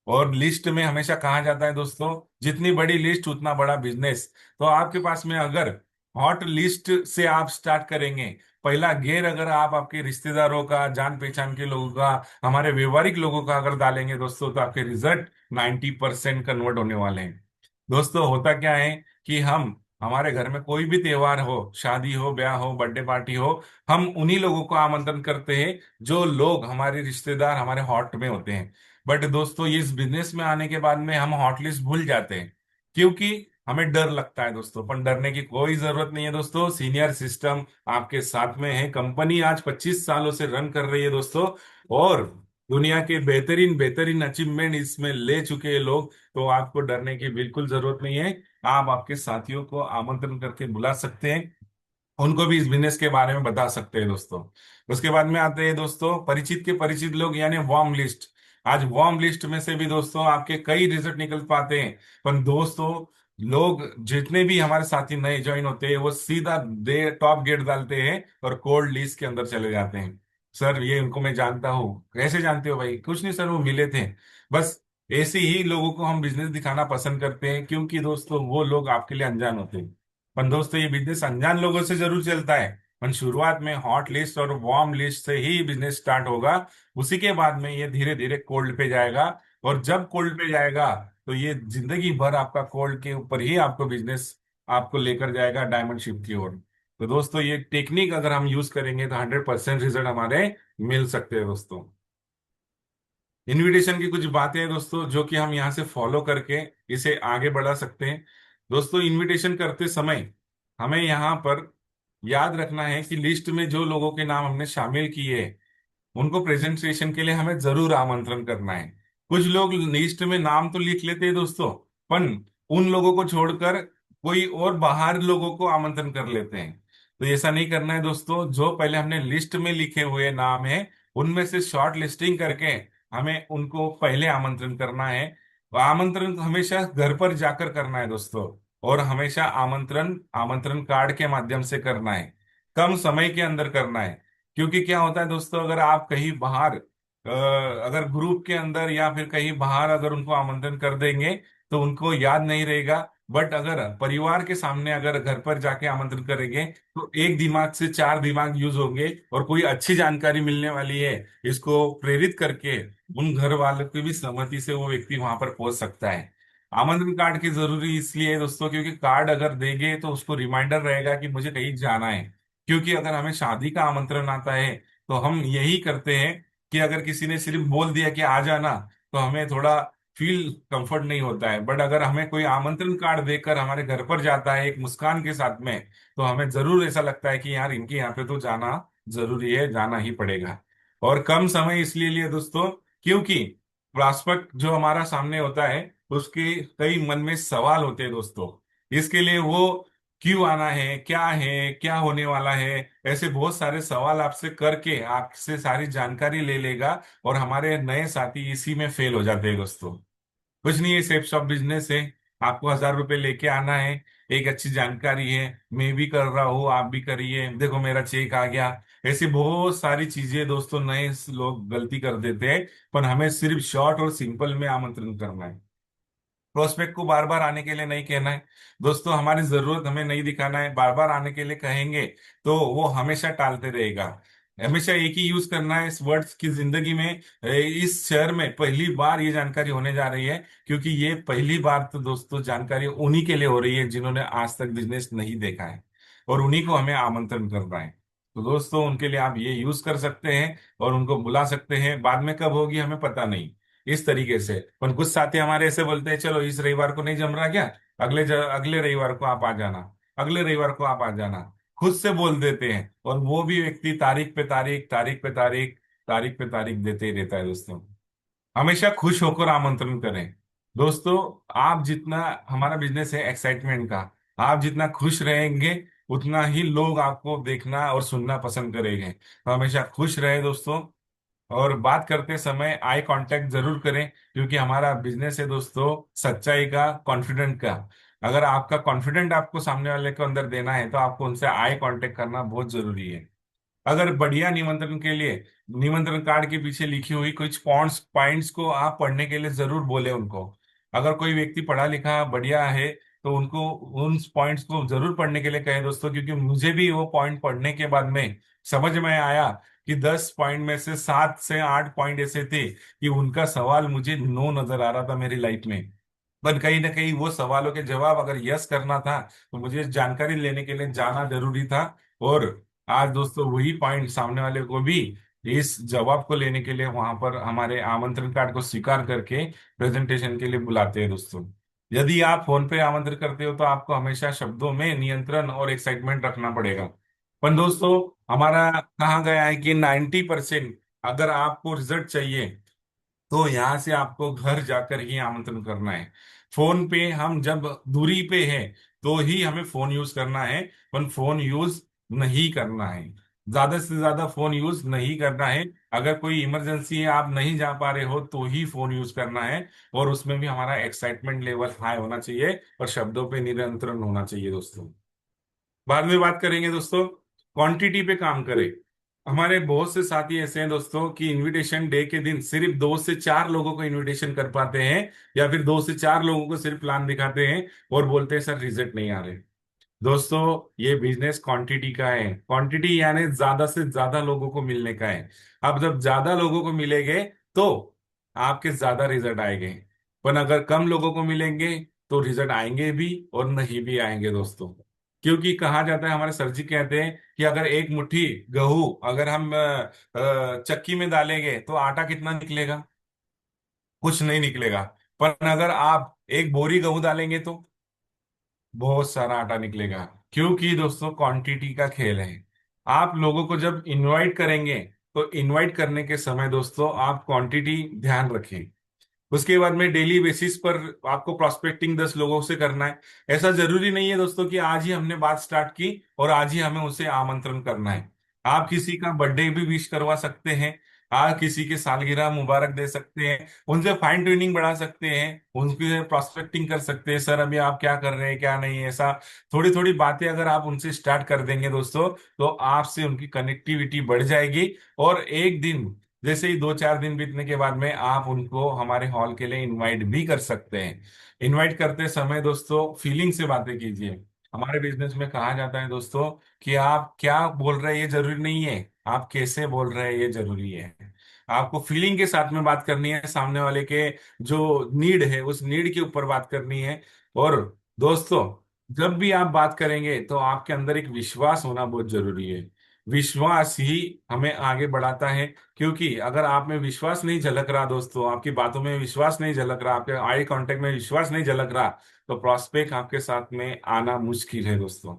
Speaker 1: और लिस्ट में हमेशा कहा जाता है दोस्तों, जितनी बड़ी लिस्ट उतना बड़ा बिजनेस। तो आपके पास में अगर हॉट लिस्ट से आप स्टार्ट करेंगे, पहला गेयर अगर आप आपके रिश्तेदारों का, जान पहचान के लोगों का, हमारे व्यवहारिक लोगों का अगर डालेंगे दोस्तों, तो आपके रिजल्ट 90% कन्वर्ट होने वाले हैं। दोस्तों होता क्या है कि हम हमारे घर में कोई भी त्योहार हो, शादी हो, ब्याह हो, बर्थडे पार्टी हो, हम उन्हीं लोगों को आमंत्रण करते हैं जो लोग हमारे रिश्तेदार हमारे हॉट में होते हैं। बट दोस्तों ये इस बिजनेस में आने के बाद में हम हॉट लिस्ट भूल जाते हैं, क्योंकि हमें डर लगता है दोस्तों। पर डरने की कोई जरूरत नहीं है दोस्तों, सीनियर सिस्टम आपके साथ में है। कंपनी आज 25 सालों से रन कर रही है दोस्तों, और दुनिया के बेहतरीन बेहतरीन अचीवमेंट इसमें ले चुके हैं लोग। तो आपको डरने की बिल्कुल जरूरत नहीं है। आप आपके साथियों को आमंत्रण करके बुला सकते हैं, उनको भी इस बिजनेस के बारे में बता सकते हैं दोस्तों। उसके बाद में आते हैं दोस्तों परिचित के परिचित लोग, यानी वार्म लिस्ट। आज वार्म लिस्ट में से भी दोस्तों आपके कई रिजल्ट निकल पाते हैं। पर दोस्तों लोग जितने भी हमारे साथी नए ज्वाइन होते हैं वो सीधा दे टॉप गेट डालते हैं और कोल्ड लिस्ट के अंदर चले जाते हैं। सर ये उनको मैं जानता हूँ। कैसे जानते हो भाई? कुछ नहीं सर, वो मिले थे बस। ऐसे ही लोगों को हम बिजनेस दिखाना पसंद करते हैं, क्योंकि दोस्तों वो लोग आपके लिए अनजान होते हैं। पर दोस्तों ये बिजनेस अनजान लोगों से जरूर चलता है, पर शुरुआत में हॉट लिस्ट और वार्म लिस्ट से ही बिजनेस स्टार्ट होगा। उसी के बाद में ये धीरे धीरे कोल्ड पे जाएगा, और जब कोल्ड पे जाएगा तो ये जिंदगी भर आपका कोल्ड के ऊपर ही आपको बिजनेस आपको लेकर जाएगा डायमंड शिप की ओर। तो दोस्तों ये टेक्निक अगर हम यूज करेंगे तो 100% रिजल्ट हमारे मिल सकते हैं दोस्तों। इनविटेशन की कुछ बातें हैं दोस्तों जो कि हम यहाँ से फॉलो करके इसे आगे बढ़ा सकते हैं। दोस्तों इनविटेशन करते समय हमें यहाँ पर याद रखना है कि लिस्ट में जो लोगों के नाम हमने शामिल किए उनको प्रेजेंटेशन के लिए हमें जरूर आमंत्रण करना है। कुछ लोग लिस्ट में नाम तो लिख लेते हैं दोस्तों, पर उन लोगों को छोड़कर कोई और बाहर लोगों को आमंत्रण कर लेते हैं। तो ऐसा नहीं करना है दोस्तों। जो पहले हमने लिस्ट में लिखे हुए नाम है उनमें से शॉर्ट लिस्टिंग करके हमें उनको पहले आमंत्रण करना है। आमंत्रण हमेशा घर पर जाकर करना है दोस्तों, और हमेशा आमंत्रण आमंत्रण कार्ड के माध्यम से करना है, कम समय के अंदर करना है। क्योंकि क्या होता है दोस्तों, अगर आप कहीं बाहर अगर ग्रुप के अंदर या फिर कहीं बाहर अगर उनको आमंत्रण कर देंगे तो उनको याद नहीं रहेगा। बट अगर परिवार के सामने अगर घर पर जाके आमंत्रण करेंगे तो एक दिमाग से चार दिमाग यूज होंगे और कोई अच्छी जानकारी मिलने वाली है। इसको प्रेरित करके उन घर वालों की भी सहमति से वो व्यक्ति वहां पर पहुंच सकता है। आमंत्रण कार्ड की जरूरी इसलिए है दोस्तों क्योंकि कार्ड अगर देंगे तो उसको रिमाइंडर रहेगा कि मुझे कहीं जाना है। क्योंकि अगर हमें शादी का आमंत्रण आता है तो हम यही करते हैं कि अगर किसी ने सिर्फ बोल दिया कि आ जाना तो हमें थोड़ा फील कंफर्ट नहीं होता है। बट अगर हमें कोई आमंत्रण कार्ड देकर हमारे घर पर जाता है एक मुस्कान के साथ में, तो हमें जरूर ऐसा लगता है कि यार इनके यहाँ पे तो जाना जरूरी है, जाना ही पड़ेगा। और कम समय इसलिए लिए दोस्तों क्योंकि प्रॉस्पेक्ट जो हमारा सामने होता है उसके कई मन में सवाल होते हैं दोस्तों। इसके लिए वो क्यों आना है, क्या होने वाला है, ऐसे बहुत सारे सवाल आपसे करके आपसे सारी जानकारी ले लेगा। और हमारे नए साथी इसी में फेल हो जाते हैं दोस्तों। कुछ नहीं है, सेफ शॉप बिजनेस है। आपको 1,000 रुपये लेके आना है, एक अच्छी जानकारी है, मैं भी कर रहा हूँ आप भी करिए, देखो मेरा चेक आ गया। ऐसी बहुत सारी चीजें दोस्तों नए लोग गलती कर देते हैं। पर हमें सिर्फ शॉर्ट और सिंपल में आमंत्रण करना है। प्रोस्पेक्ट को बार बार आने के लिए नहीं कहना है दोस्तों, हमारी जरूरत हमें नहीं दिखाना है। बार बार आने के लिए कहेंगे तो वो हमेशा टालते रहेगा। हमेशा एक ही यूज करना है इस वर्ड्स की जिंदगी में। इस शहर में पहली बार ये जानकारी होने जा रही है, क्योंकि ये पहली बार तो दोस्तों जानकारी उन्हीं के लिए हो रही है जिन्होंने आज तक बिजनेस नहीं देखा है, और उन्हीं को हमें आमंत्रण करना है। तो दोस्तों उनके लिए आप ये यूज कर सकते हैं और उनको बुला सकते हैं। बाद में कब होगी हमें पता नहीं। इस तरीके से पर कुछ साथी हमारे ऐसे बोलते हैं, चलो इस रविवार को नहीं जम रहा क्या, अगले रविवार को आप आ जाना, अगले रविवार को आप आ जाना। खुद से बोल देते हैं और वो भी व्यक्ति तारीख पे तारीख, तारीख पे तारीख, तारीख पे तारीख देते ही रहता है दोस्तों। हमेशा खुश होकर आमंत्रण करें दोस्तों। आप जितना, हमारा बिजनेस है एक्साइटमेंट का, आप जितना खुश रहेंगे उतना ही लोग आपको देखना और सुनना पसंद करेंगे। तो हमेशा खुश रहे दोस्तों। और बात करते समय आई कांटेक्ट जरूर करें, क्योंकि हमारा बिजनेस है दोस्तों सच्चाई का, कॉन्फिडेंट का। अगर आपका कॉन्फिडेंट आपको सामने वाले को अंदर देना है तो आपको उनसे आई कांटेक्ट करना बहुत जरूरी है। अगर बढ़िया निमंत्रण के लिए निमंत्रण कार्ड के पीछे लिखी हुई कुछ पॉइंट्स पॉइंट्स को आप पढ़ने के लिए जरूर बोले उनको। अगर कोई व्यक्ति पढ़ा लिखा बढ़िया है तो उनको उन पॉइंट्स को जरूर पढ़ने के लिए कहें दोस्तों, क्योंकि मुझे भी वो पॉइंट पढ़ने के बाद में समझ में आया कि 10 पॉइंट में से 7 से 8 पॉइंट ऐसे थे कि उनका सवाल मुझे नो नजर आ रहा था मेरी लाइफ में। पर कहीं ना कहीं वो सवालों के जवाब अगर यस करना था तो मुझे जानकारी लेने के लिए जाना जरूरी था। और आज दोस्तों वही पॉइंट सामने वाले को भी इस जवाब को लेने के लिए वहां पर हमारे आमंत्रण कार्ड को स्वीकार करके प्रेजेंटेशन के लिए बुलाते हैं दोस्तों। यदि आप फोन पे आमंत्रण करते हो तो आपको हमेशा शब्दों में नियंत्रण और एक्साइटमेंट रखना पड़ेगा। पर दोस्तों हमारा कहा गया है कि 90% अगर आपको रिजल्ट चाहिए तो यहाँ से आपको घर जाकर ही आमंत्रण करना है। फोन पे हम जब दूरी पे है तो ही हमें फोन यूज करना है, पर फोन यूज नहीं करना है, ज्यादा से ज्यादा फोन यूज नहीं करना है। अगर कोई इमरजेंसी है आप नहीं जा पा रहे हो तो ही फोन यूज करना है। और उसमें भी हमारा एक्साइटमेंट लेवल हाई होना चाहिए और शब्दों पे नियंत्रण होना चाहिए दोस्तों। बाद में बात करेंगे दोस्तों, क्वांटिटी पे काम करें। हमारे बहुत से साथी ऐसे हैं दोस्तों कि इनविटेशन डे के दिन सिर्फ 2 से 4 लोगों को इनविटेशन कर पाते हैं, या फिर 2 से 4 लोगों को सिर्फ प्लान दिखाते हैं और बोलते हैं सर रिजल्ट नहीं आ रहे। दोस्तों ये बिजनेस क्वांटिटी का है, क्वांटिटी यानी ज्यादा से ज्यादा लोगों को मिलने का है। अब जब ज्यादा लोगों को मिलेंगे तो आपके ज्यादा रिजल्ट आएंगे। पर अगर कम लोगों को मिलेंगे तो रिजल्ट आएंगे भी और नहीं भी आएंगे दोस्तों। क्योंकि कहा जाता है, हमारे सर जी कहते हैं कि अगर एक मुट्ठी गेहूं अगर हम चक्की में डालेंगे तो आटा कितना निकलेगा, कुछ नहीं निकलेगा। पर अगर आप एक बोरी गेहूं डालेंगे तो बहुत सारा आटा निकलेगा। क्योंकि दोस्तों क्वांटिटी का खेल है। आप लोगों को जब इनवाइट करेंगे तो इनवाइट करने के समय दोस्तों आप क्वांटिटी ध्यान रखें। उसके बाद में डेली बेसिस पर आपको प्रोस्पेक्टिंग 10 लोगों से करना है। ऐसा जरूरी नहीं है दोस्तों कि आज ही हमने बात स्टार्ट की और आज ही हमें उसे आमंत्रण करना है। आप किसी का बर्थडे भी विश करवा सकते हैं। आप किसी के सालगिरह मुबारक दे सकते हैं। उनसे फाइन ट्यूनिंग बढ़ा सकते हैं। उनकी प्रोस्पेक्टिंग कर सकते हैं, सर अभी आप क्या कर रहे हैं क्या नहीं, ऐसा थोड़ी थोड़ी बातें अगर आप उनसे स्टार्ट कर देंगे दोस्तों, तो आपसे उनकी कनेक्टिविटी बढ़ जाएगी। और एक दिन, जैसे ही 2-4 दिन बीतने के बाद में आप उनको हमारे हॉल के लिए इनवाइट भी कर सकते हैं। इनवाइट करते समय दोस्तों फीलिंग से बातें कीजिए। हमारे बिजनेस में कहा जाता है दोस्तों कि आप क्या बोल रहे हैं ये जरूरी नहीं है, आप कैसे बोल रहे हैं ये जरूरी है। आपको फीलिंग के साथ में बात करनी है, सामने वाले के जो नीड है उस नीड के ऊपर बात करनी है। और दोस्तों, जब भी आप बात करेंगे तो आपके अंदर एक विश्वास होना बहुत जरूरी है। विश्वास ही हमें आगे बढ़ाता है। क्योंकि अगर आप में विश्वास नहीं झलक रहा दोस्तों, आपकी बातों में विश्वास नहीं झलक रहा, आपके आई कांटेक्ट में विश्वास नहीं झलक रहा, तो प्रॉस्पेक्ट आपके साथ में आना मुश्किल है दोस्तों।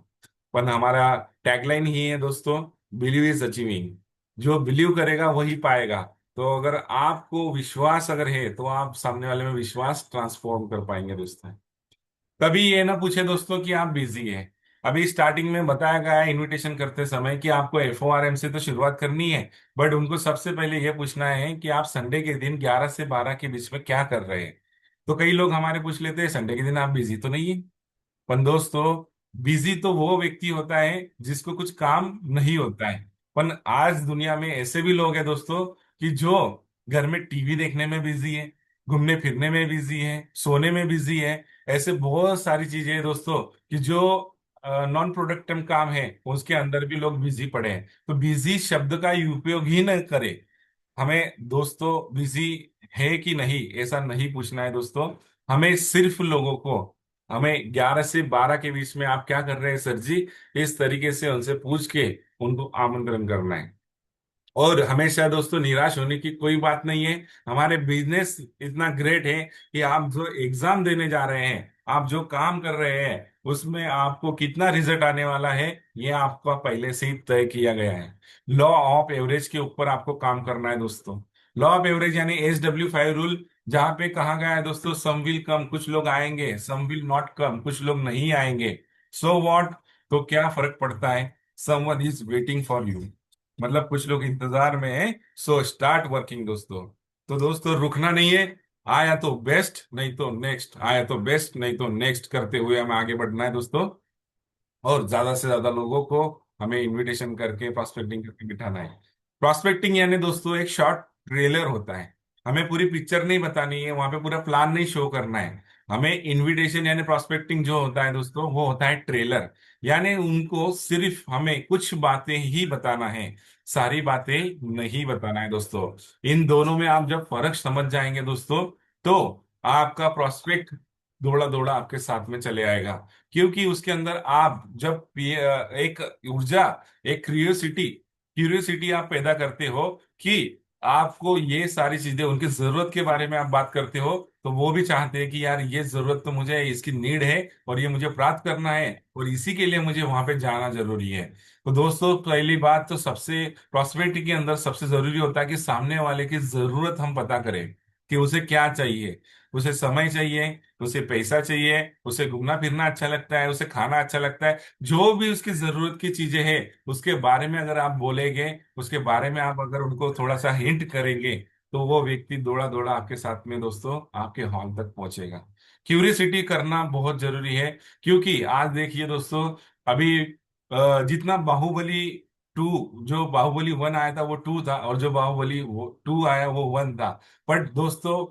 Speaker 1: पर हमारा टैगलाइन ही है दोस्तों, बिलीव इज अचीविंग। जो बिलीव करेगा वही पाएगा। तो अगर आपको विश्वास अगर है तो आप सामने वाले में विश्वास ट्रांसफॉर्म कर पाएंगे दोस्तों। कभी ये ना पूछे दोस्तों कि आप बिजी हैं। अभी स्टार्टिंग में बताया गया है इनविटेशन करते समय कि आपको FORM से तो शुरुआत करनी है। बट उनको सबसे पहले ये पूछना है कि आप संडे के दिन 11 से 12 के बीच में क्या कर रहे हैं। तो कई लोग हमारे पूछ लेते हैं संडे के दिन आप बिजी तो नहीं है। पर दोस्तों, बिजी तो वो व्यक्ति होता है जिसको कुछ काम नहीं होता है। पर आज दुनिया में ऐसे भी लोग हैं दोस्तों कि जो घर में टीवी देखने में बिजी है, घूमने फिरने में बिजी है, सोने में बिजी है। ऐसे बहुत सारी चीजें हैं दोस्तों कि जो नॉन प्रोडक्टिव काम है उसके अंदर भी लोग बिजी पड़े हैं। तो बिजी शब्द का उपयोग ही न करें। हमें दोस्तों बिजी है कि नहीं ऐसा नहीं पूछना है दोस्तों। हमें सिर्फ लोगों को, हमें 11 से 12 के बीच में आप क्या कर रहे हैं सर जी, इस तरीके से उनसे पूछ के उनको आमंत्रण करना है। और हमेशा दोस्तों निराश होने की कोई बात नहीं है। हमारे बिजनेस इतना ग्रेट है कि आप जो एग्जाम देने जा रहे हैं, आप जो काम कर रहे हैं, उसमें आपको कितना रिजल्ट आने वाला है ये आपका पहले से ही तय किया गया है। लॉ ऑफ एवरेज के ऊपर आपको काम करना है दोस्तों। लॉ ऑफ एवरेज यानी SW5 रूल, जहां पे कहा गया है दोस्तों सम विल कम, कुछ लोग आएंगे, सम विल नॉट कम, कुछ लोग नहीं आएंगे। सो व्हाट, तो क्या फर्क पड़ता है, someone is waiting for you, मतलब कुछ लोग इंतजार में हैं। सो स्टार्ट वर्किंग दोस्तों। तो दोस्तों रुकना नहीं है। आया तो बेस्ट, नहीं तो नेक्स्ट, आया तो बेस्ट नहीं तो नेक्स्ट करते हुए हमें आगे बढ़ना है दोस्तों। और ज्यादा से ज्यादा लोगों को हमें इनविटेशन करके प्रोस्पेक्टिंग करके बिठाना है। प्रोस्पेक्टिंग यानी दोस्तों एक शॉर्ट ट्रेलर होता है। हमें पूरी पिक्चर नहीं बतानी है, वहां पे पूरा प्लान नहीं शो करना है। हमें इनविटेशन यानी प्रोस्पेक्टिंग जो होता है दोस्तों वो होता है ट्रेलर। यानी उनको सिर्फ हमें कुछ बातें ही बताना है, सारी बातें नहीं बताना है दोस्तों। इन दोनों में आप जब फर्क समझ जाएंगे दोस्तों, तो आपका प्रोस्पेक्ट दौड़ा दौड़ा आपके साथ में चले आएगा। क्योंकि उसके अंदर आप जब एक ऊर्जा, एक क्यूरियोसिटी क्यूरियोसिटी आप पैदा करते हो कि आपको ये सारी चीजें, उनकी जरूरत के बारे में आप बात करते हो, तो वो भी चाहते हैं कि यार ये जरूरत तो मुझे है, इसकी नीड है और ये मुझे प्राप्त करना है और इसी के लिए मुझे वहां पे जाना जरूरी है। तो दोस्तों पहली बात तो सबसे, प्रॉस्पेरिटी के अंदर सबसे जरूरी होता है कि सामने वाले की जरूरत हम पता करें कि उसे क्या चाहिए। उसे समय चाहिए, उसे पैसा चाहिए, उसे घूमना फिरना अच्छा लगता है, उसे खाना अच्छा लगता है, जो भी उसकी जरूरत की चीजें हैं उसके बारे में अगर आप बोलेंगे, उसके बारे में आप अगर उनको थोड़ा सा हिंट करेंगे, तो वो व्यक्ति दौड़ा दौड़ा आपके साथ में दोस्तों आपके हॉल तक पहुंचेगा। क्यूरियोसिटी करना बहुत जरूरी है। क्योंकि आज देखिए दोस्तों, अभी जितना बाहुबली 2, जो बाहुबली 1 आया था वो 2 था, और जो बाहुबली 2 आया वो 1 था। बट दोस्तों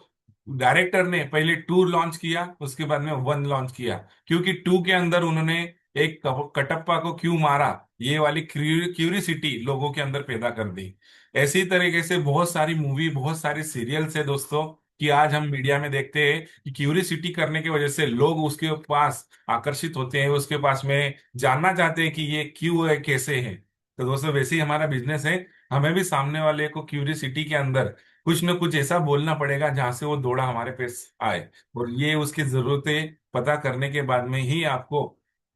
Speaker 1: डायरेक्टर ने पहले 2 लॉन्च किया, उसके बाद में 1 लॉन्च किया। क्योंकि 2 के अंदर उन्होंने एक कटप्पा को क्यों मारा, ये वाली क्यूरियोसिटी लोगों के अंदर पैदा कर दी। ऐसी तरीके से बहुत सारी मूवी, बहुत सारी सीरियल्स है दोस्तों कि आज हम मीडिया में देखते हैं कि क्यूरियोसिटी करने की वजह से लोग उसके पास आकर्षित होते हैं, उसके पास में जानना चाहते हैं कि ये क्यों है, कैसे है। तो दोस्तों वैसे ही हमारा बिजनेस है। हमें भी सामने वाले को क्यूरियोसिटी के अंदर कुछ न कुछ ऐसा बोलना पड़ेगा जहां से वो दौड़ा हमारे पास आए। और ये उसकी जरूरतें पता करने के बाद में ही आपको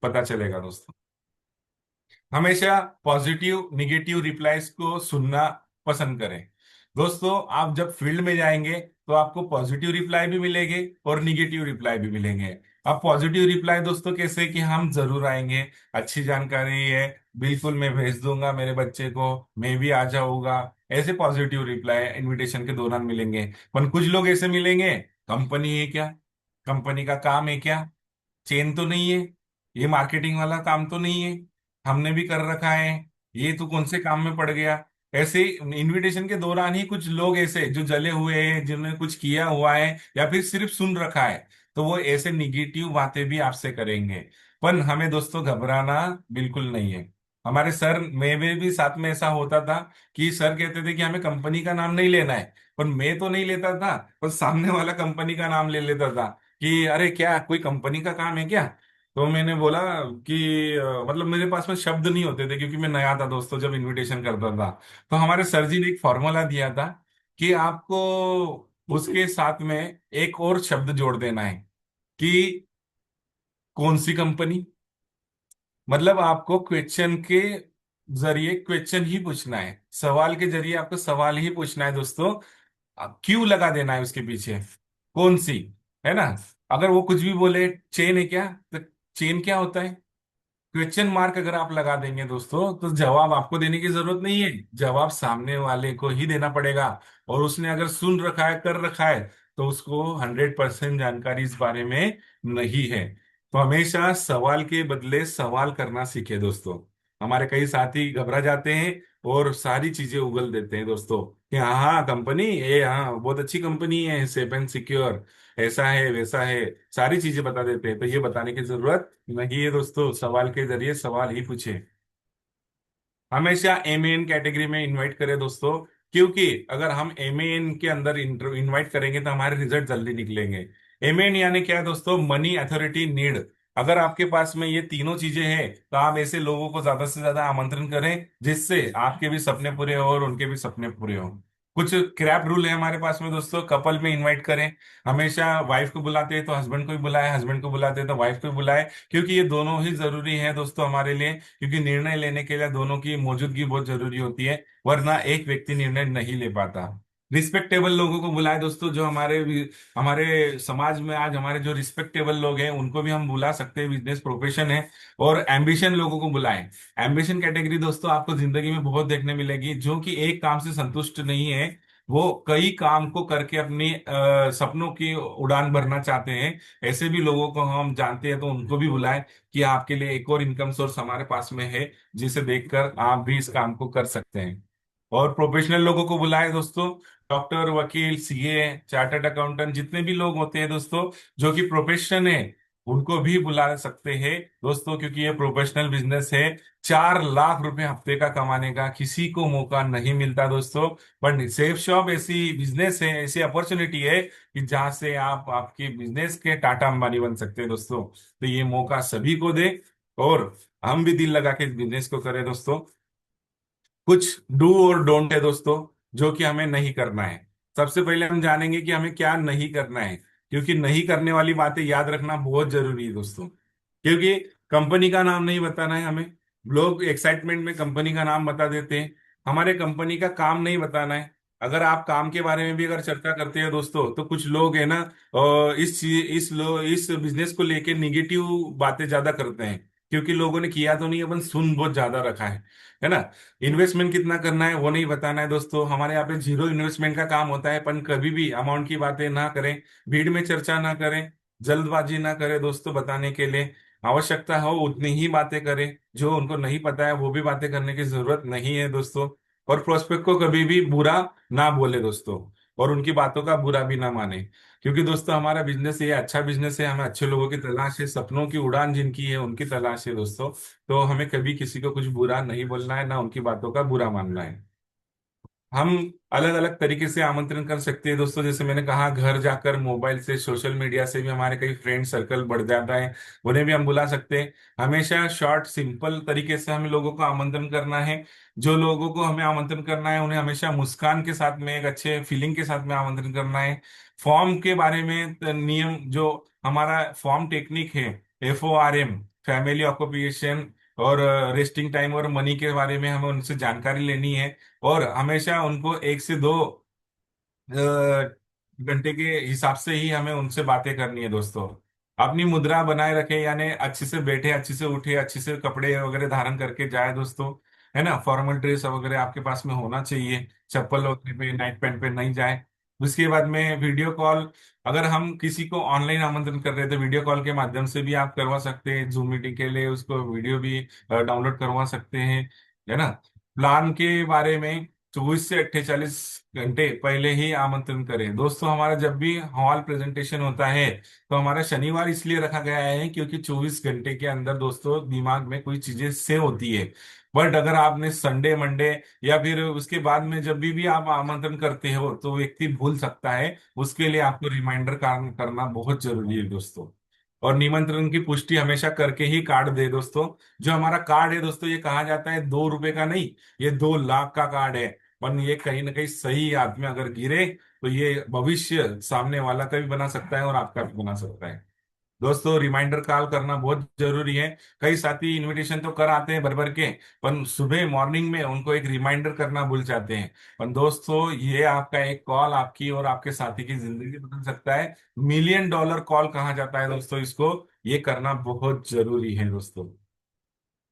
Speaker 1: पता चलेगा दोस्तों। हमेशा पॉजिटिव निगेटिव रिप्लाईज को सुनना पसंद करें। दोस्तों आप जब फील्ड में जाएंगे तो आपको पॉजिटिव रिप्लाई भी मिलेंगे और निगेटिव रिप्लाई भी मिलेंगे। अब पॉजिटिव रिप्लाई दोस्तों कैसे, कि हम जरूर आएंगे, अच्छी जानकारी है, बिल्कुल मैं भेज दूंगा मेरे बच्चे को, मैं भी आ जाऊंगा, ऐसे पॉजिटिव रिप्लाई इनविटेशन के दौरान मिलेंगे। पर कुछ लोग ऐसे मिलेंगे, कंपनी है क्या, कंपनी का काम है क्या, चेन तो नहीं है, ये मार्केटिंग वाला काम तो नहीं है, हमने भी कर रखा है, ये तो कौन से काम में पड़ गया। ऐसे इनविटेशन के दौरान ही कुछ लोग ऐसे जो जले हुए हैं, जिन्होंने कुछ किया हुआ है या फिर सिर्फ सुन रखा है, तो वो ऐसे निगेटिव बातें भी आपसे करेंगे। पर हमें दोस्तों घबराना बिल्कुल नहीं है। हमारे सर में भी साथ में ऐसा होता था कि सर कहते थे कि हमें कंपनी का नाम नहीं लेना है, पर मैं तो नहीं लेता था, पर सामने वाला कंपनी का नाम ले लेता था कि अरे क्या कोई कंपनी का काम है क्या। तो मैंने बोला कि मतलब मेरे पास में शब्द नहीं होते थे क्योंकि मैं नया था दोस्तों जब इनविटेशन करता था। तो हमारे सर जी ने एक फॉर्मूला दिया था कि आपको उसके साथ में एक और शब्द जोड़ देना है कि कौन सी कंपनी, मतलब आपको क्वेश्चन के जरिए क्वेश्चन ही पूछना है, सवाल के जरिए आपको सवाल ही पूछना है दोस्तों। क्यों लगा देना है उसके पीछे, कौन सी, है ना। अगर वो कुछ भी बोले चेन है क्या, तो चेन क्या होता है, क्वेश्चन मार्क अगर आप लगा देंगे दोस्तों तो जवाब आपको देने की जरूरत नहीं है, जवाब सामने वाले को ही देना पड़ेगा। और उसने अगर सुन रखा है कर रखा है तो उसको 100% जानकारी इस बारे में नहीं है। तो हमेशा सवाल के बदले सवाल करना सीखे दोस्तों। हमारे कई साथी घबरा जाते हैं और सारी चीजें उगल देते हैं दोस्तों कि हाँ हाँ कंपनी ये, हाँ बहुत अच्छी कंपनी है, सेफ एंड सिक्योर, ऐसा है वैसा है, सारी चीजें बता देते हैं। तो ये बताने की जरूरत नहीं है दोस्तों, सवाल के जरिए सवाल ही पूछे। हमेशा एमएन कैटेगरी में इनवाइट करें दोस्तों, क्योंकि अगर हम एमएन के अंदर इनवाइट करेंगे तो हमारे रिजल्ट जल्दी निकलेंगे। एमएन यानी क्या है दोस्तों, मनी अथॉरिटी नीड। अगर आपके पास में ये तीनों चीजें हैं तो आप ऐसे लोगों को ज्यादा से ज्यादा आमंत्रण करें जिससे आपके भी सपने पूरे हो और उनके भी सपने पूरे हो। कुछ क्रैप रूल है हमारे पास में दोस्तों, कपल में इनवाइट करें, हमेशा वाइफ को बुलाते हैं तो हस्बैंड को भी बुलाए, हस्बैंड को बुलाते हैं तो वाइफ को भी बुलाए, क्योंकि ये दोनों ही जरूरी है दोस्तों हमारे लिए। क्योंकि निर्णय लेने के लिए दोनों की मौजूदगी बहुत जरूरी होती है, वरना एक व्यक्ति निर्णय नहीं ले पाता। रिस्पेक्टेबल लोगों को बुलाए दोस्तों, जो हमारे हमारे समाज में आज हमारे जो रिस्पेक्टेबल लोग हैं उनको भी हम बुला सकते हैं, बिजनेस प्रोफेशन है। और एम्बिशन लोगों को बुलाएं। एम्बिशन कैटेगरी दोस्तों आपको जिंदगी में बहुत देखने मिलेगी, जो कि एक काम से संतुष्ट नहीं है, वो कई काम को करके अपनी सपनों की उड़ान भरना चाहते हैं। ऐसे भी लोगों को हम जानते हैं, तो उनको भी बुलाएं कि आपके लिए एक और इनकम सोर्स हमारे पास में है, जिसे देखकर आप भी इस काम को कर सकते हैं। और प्रोफेशनल लोगों को बुलाएं दोस्तों, डॉक्टर वकील सीए चार्टर्ड अकाउंटेंट जितने भी लोग होते हैं दोस्तों, जो कि प्रोफेशन है, उनको भी बुला सकते हैं दोस्तों, क्योंकि ये प्रोफेशनल बिजनेस है। 4 लाख रुपए हफ्ते का कमाने का किसी को मौका नहीं मिलता दोस्तों। बट सेफ शॉप ऐसी बिजनेस है, ऐसी अपॉर्चुनिटी है कि जहां से आप आपके बिजनेस के टाटा अंबानी बन सकते हैं दोस्तों। तो ये मौका सभी को दे और हम भी दिल लगा के इस बिजनेस को करें दोस्तों। कुछ डू और डोंट है दोस्तों, जो कि हमें नहीं करना है। सबसे पहले हम जानेंगे कि हमें क्या नहीं करना है, क्योंकि नहीं करने वाली बातें याद रखना बहुत जरूरी है दोस्तों। क्योंकि कंपनी का नाम नहीं बताना है हमें, लोग एक्साइटमेंट में कंपनी का नाम बता देते हैं, हमारे कंपनी का काम नहीं बताना है। अगर आप काम के बारे में भी अगर चर्चा करते हैं दोस्तों, तो कुछ लोग है ना इस बिजनेस को लेके निगेटिव बातें ज्यादा करते हैं, क्योंकि लोगों ने किया तो नहीं, अपन सुन बहुत ज्यादा रखा है ना। इन्वेस्टमेंट कितना करना है वो नहीं बताना है दोस्तों, हमारे यहाँ पे जीरो इन्वेस्टमेंट का काम होता है, पर कभी भी अमाउंट की बातें ना करें, भीड़ में चर्चा ना करें, जल्दबाजी ना करें दोस्तों बताने के लिए। आवश्यकता हो उतनी ही बातें करें, जो उनको नहीं पता है वो भी बातें करने की जरूरत नहीं है दोस्तों। और प्रोस्पेक्ट को कभी भी बुरा ना बोले दोस्तों, और उनकी बातों का बुरा भी ना माने, क्योंकि दोस्तों हमारा बिजनेस ये अच्छा बिजनेस है, हमें अच्छे लोगों की तलाश है, सपनों की उड़ान जिनकी है उनकी तलाश है दोस्तों। तो हमें कभी किसी को कुछ बुरा नहीं बोलना है, ना उनकी बातों का बुरा मानना है। हम अलग अलग तरीके से आमंत्रण कर सकते हैं दोस्तों, जैसे मैंने कहा घर जाकर मोबाइल से सोशल मीडिया से भी हमारे कई फ्रेंड सर्कल बढ़ जाता है, उन्हें भी हम बुला सकते हैं। हमेशा शॉर्ट सिंपल तरीके से हमें लोगों को आमंत्रण करना है। जो लोगों को हमें आमंत्रण करना है उन्हें हमेशा मुस्कान के साथ में, एक अच्छे फीलिंग के साथ में आमंत्रण करना है। फॉर्म के बारे में नियम जो हमारा फॉर्म टेक्निक है, FORM, फैमिली ऑक्यूपेशन और रेस्टिंग टाइम और मनी के बारे में हमें उनसे जानकारी लेनी है। और हमेशा उनको 1 से 2 घंटे के हिसाब से ही हमें उनसे बातें करनी है दोस्तों। अपनी मुद्रा बनाए रखे, यानी अच्छे से बैठे, अच्छे से उठे, अच्छे से कपड़े वगैरह धारण करके जाए दोस्तों, है ना। फॉर्मल ड्रेस वगैरह आपके पास में होना चाहिए, चप्पल वगैरह पे, नाइट पैंट पे नहीं जाए। उसके बाद में वीडियो कॉल, अगर हम किसी को ऑनलाइन आमंत्रण कर रहे हैं तो वीडियो कॉल के माध्यम से भी आप करवा सकते हैं। जूम मीटिंग के लिए उसको वीडियो भी डाउनलोड करवा सकते हैं, है ना। प्लान के बारे में 24 से 48 घंटे पहले ही आमंत्रण करें दोस्तों। हमारा जब भी हॉल प्रेजेंटेशन होता है तो हमारा शनिवार इसलिए रखा गया है क्योंकि 24 घंटे के अंदर दोस्तों दिमाग में कोई चीजें सेव होती है। बट अगर आपने संडे मंडे या फिर उसके बाद में जब भी आप आमंत्रण करते हो तो व्यक्ति भूल सकता है। उसके लिए आपको रिमाइंडर करना बहुत जरूरी है दोस्तों। और निमंत्रण की पुष्टि हमेशा करके ही कार्ड दे दोस्तों। जो हमारा कार्ड है दोस्तों, ये कहा जाता है 2 रुपए का नहीं, ये 2 लाख का कार्ड है। पर ये कहीं ना कहीं सही हाथ में अगर गिरे तो ये भविष्य सामने वाला का भी बना सकता है और आपका भी बना सकता है। दोस्तों रिमाइंडर कॉल करना बहुत जरूरी है। कई साथी इनविटेशन तो कर आते हैं भर भर के, पर सुबह मॉर्निंग में उनको एक रिमाइंडर करना भूल जाते हैं। पर दोस्तों ये आपका एक कॉल आपकी और आपके साथी की जिंदगी बदल सकता है। $1 मिलियन कॉल कहा जाता है दोस्तों इसको। ये करना बहुत जरूरी है दोस्तों।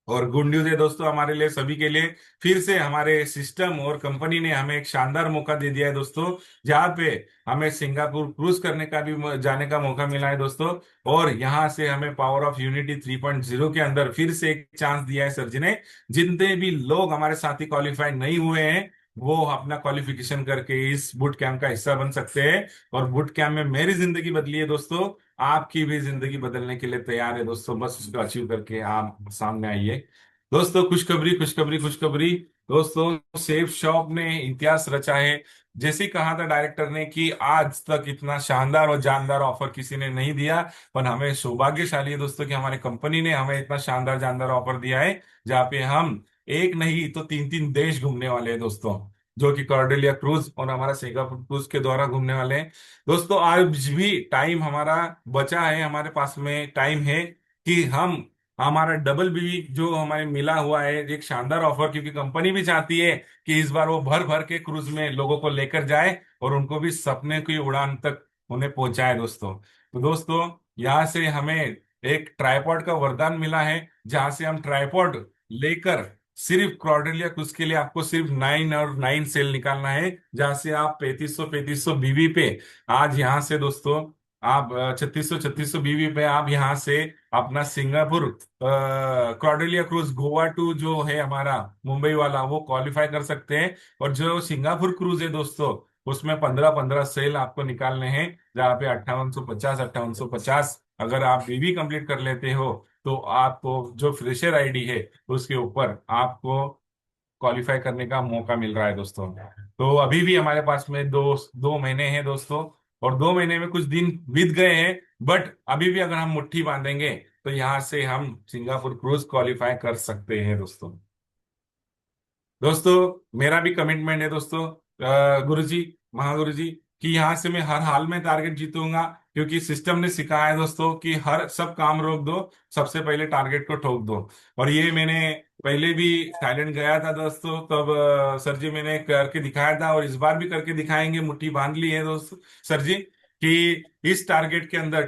Speaker 1: और गुड न्यूज है दोस्तों हमारे लिए, सभी के लिए, फिर से हमारे सिस्टम और कंपनी ने हमें एक शानदार मौका दे दिया है दोस्तों। जहाँ पे हमें सिंगापुर क्रूज करने का भी जाने का मौका मिला है दोस्तों। और यहाँ से हमें पावर ऑफ यूनिटी 3.0 के अंदर फिर से एक चांस दिया है सर जी ने। जितने भी लोग हमारे साथी क्वालिफाई नहीं हुए हैं वो अपना क्वालिफिकेशन करके इस बुट कैंप का हिस्सा बन सकते हैं। और बुट कैंप में मेरी जिंदगी बदली है दोस्तों, आपकी भी जिंदगी बदलने के लिए तैयार है दोस्तों। बस उसको अचीव करके आप सामने आइए दोस्तों। खुशखबरी खुशखबरी खुशखबरी दोस्तों, सेफ शॉप ने इतिहास रचा है। जैसे ही कहा था डायरेक्टर ने कि आज तक इतना शानदार और जानदार ऑफर किसी ने नहीं दिया। पर हमें सौभाग्यशाली है दोस्तों कि हमारी कंपनी ने हमें इतना शानदार जानदार ऑफर दिया है, जहाँ पे हम एक नहीं तो 3 3 देश घूमने वाले हैं दोस्तों। जो कि कॉर्डेलिया क्रूज और हमारा सिंगापुर क्रूज के द्वारा घूमने वाले हैं दोस्तों। आज भी टाइम हमारा बचा है, हमारे पास में टाइम है कि हम हमारा डबल भी जो हमारे मिला हुआ है एक शानदार ऑफर, क्योंकि कंपनी भी चाहती है कि इस बार वो भर भर के क्रूज में लोगों को लेकर जाए और उनको भी सपने की उड़ान तक उन्हें पहुंचाए दोस्तों। तो दोस्तों यहाँ से हमें एक ट्राइपॉड का वरदान मिला है, जहां से हम ट्राइपॉड लेकर सिर्फ कॉर्डेलिया क्रूज के लिए आपको सिर्फ 9 और 9 सेल निकालना है। जहां से आप 3500 बीवी पे आज यहाँ से दोस्तों, आप 3600 बीवी पे आप यहाँ से अपना Singapore Cordelia cruise Goa to जो है हमारा मुंबई वाला वो क्वालिफाई कर सकते हैं। और जो सिंगापुर क्रूज है दोस्तों, उसमें 15 15 सेल आपको निकालने हैं। जहाँ पे 5850 अगर आप बीवी कंप्लीट कर लेते हो तो आपको जो फ्रेशर आईडी है उसके ऊपर आपको क्वालिफाई करने का मौका मिल रहा है दोस्तों। तो अभी भी हमारे पास में 2 2 महीने हैं दोस्तों। और 2 महीने में कुछ दिन बीत गए हैं, बट अभी भी अगर हम मुट्ठी बांधेंगे तो यहाँ से हम सिंगापुर क्रूज क्वालिफाई कर सकते हैं दोस्तों। दोस्तों मेरा भी कमिटमेंट है दोस्तों, गुरु जी, महागुरु जी, कि यहाँ से मैं हर हाल में टारगेट जीतूंगा। क्योंकि सिस्टम ने सिखाया है दोस्तों कि हर सब काम रोक दो, सबसे पहले टारगेट को ठोक दो। और ये मैंने पहले भी थाईलैंड गया था दोस्तों, तब सर जी मैंने करके दिखाया था और इस बार भी करके दिखाएंगे। मुट्ठी बांध ली है दोस्तों सर जी कि इस टारगेट के अंदर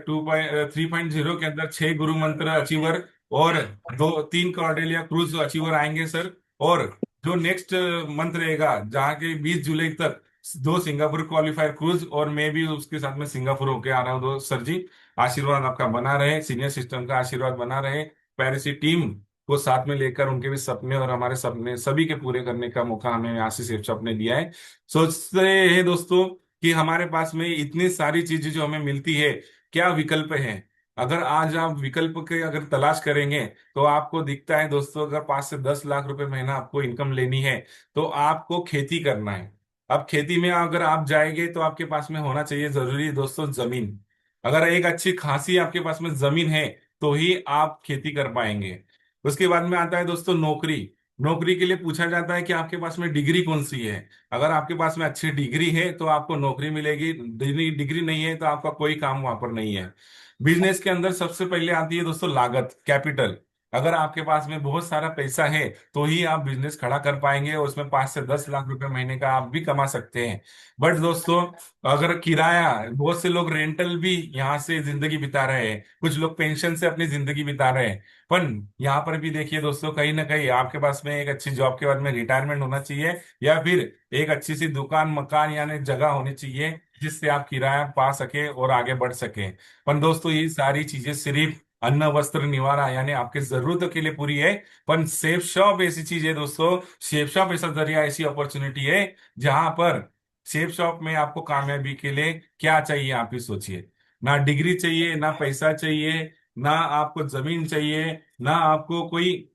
Speaker 1: 3.0 के अंदर 6 गुरु मंत्र अचीवर और 2 3 कॉर्डेलिया क्रूज अचीवर आएंगे सर। और जो नेक्स्ट मंथ रहेगा जहाँ के 20 जुलाई तक 2 सिंगापुर क्वालिफायर क्रूज, और मैं भी उसके साथ में सिंगापुर होके आ रहा हूँ। दोस्त सर जी आशीर्वाद आपका बना रहे, सीनियर सिस्टम का आशीर्वाद बना रहे। पैरिसी टीम को साथ में लेकर उनके भी सपने और हमारे सपने सभी के पूरे करने का मौका हमें आशीष सेफ ने दिया है। सोचते हैं दोस्तों कि हमारे पास में इतनी सारी चीजें जो हमें मिलती है, क्या विकल्प है। अगर आज आप विकल्प के अगर तलाश करेंगे तो आपको दिखता है दोस्तों, अगर 5 से 10 लाख रुपए महीना आपको इनकम लेनी है तो आपको खेती करना है। अब खेती में अगर आप जाएंगे तो आपके पास में होना चाहिए जरूरी है दोस्तों जमीन। अगर एक अच्छी खासी आपके पास में जमीन है तो ही आप खेती कर पाएंगे। उसके बाद में आता है दोस्तों नौकरी। नौकरी के लिए पूछा जाता है कि आपके पास में डिग्री कौन सी है। अगर आपके पास में अच्छी डिग्री है तो आपको नौकरी मिलेगी, डिग्री डिग्री नहीं है तो आपका कोई काम वहां पर नहीं है। बिजनेस के अंदर सबसे पहले आती है दोस्तों लागत, कैपिटल। अगर आपके पास में बहुत सारा पैसा है तो ही आप बिजनेस खड़ा कर पाएंगे, और उसमें 5 से 10 लाख रुपए महीने का आप भी कमा सकते हैं। बट दोस्तों, अगर किराया, बहुत से लोग रेंटल भी यहाँ से जिंदगी बिता रहे हैं, कुछ लोग पेंशन से अपनी जिंदगी बिता रहे हैं। पर यहाँ पर भी देखिए दोस्तों, कहीं ना कहीं आपके पास में एक अच्छी जॉब के बाद में रिटायरमेंट होना चाहिए, या फिर एक अच्छी सी दुकान, मकान यानी जगह होनी चाहिए जिससे आप किराया पा सके और आगे बढ़ सके। पर दोस्तों, ये सारी चीजें सिर्फ अन्न वस्त्र निवारा यानी आपके जरूरतों के लिए पूरी है। पर सेफ शॉप ऐसी चीज है दोस्तों, सेफ शॉप ऐसा जरिया, ऐसी अपॉर्चुनिटी है जहां पर सेफ शॉप में आपको कामयाबी के लिए क्या चाहिए आप ही सोचिए। ना डिग्री चाहिए, ना पैसा चाहिए, ना आपको जमीन चाहिए, ना आपको कोई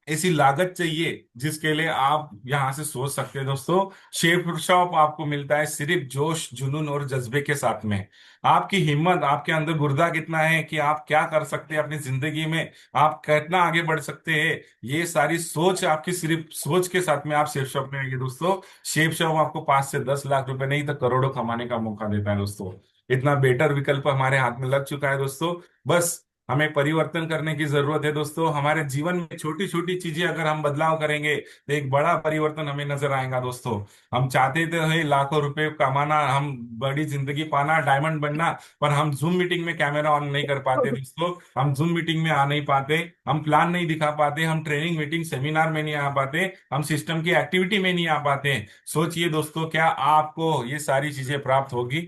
Speaker 1: ऐसी लागत चाहिए जिसके लिए आप यहां से सोच सकते हैं दोस्तों। शेफ शॉप आपको मिलता है सिर्फ जोश, जुनून और जज्बे के साथ में। आपकी हिम्मत, आपके अंदर गुर्दा कितना है कि आप क्या कर सकते हैं अपनी जिंदगी में, आप कितना आगे बढ़ सकते हैं, ये सारी सोच आपकी, सिर्फ सोच के साथ में आप शेफ शॉप में आएंगे दोस्तों। शेफ शॉप आपको 5 से 10 लाख रुपए नहीं तो करोड़ों कमाने का मौका देता है दोस्तों। इतना बेटर विकल्प हमारे हाथ में लग चुका है दोस्तों। बस हमें परिवर्तन करने की जरूरत है दोस्तों। हमारे जीवन में छोटी छोटी चीजें अगर हम बदलाव करेंगे तो एक बड़ा परिवर्तन हमें नजर आएगा दोस्तों। हम चाहते तो है लाखों रुपए कमाना, हम बड़ी जिंदगी पाना, डायमंड बनना, पर हम जूम मीटिंग में कैमरा ऑन नहीं कर पाते दोस्तों, हम जूम मीटिंग में आ नहीं पाते, हम प्लान नहीं दिखा पाते, हम ट्रेनिंग मीटिंग सेमिनार में नहीं आ पाते, हम सिस्टम की एक्टिविटी में नहीं आ पाते। सोचिए दोस्तों, क्या आपको ये सारी चीजें प्राप्त होगी?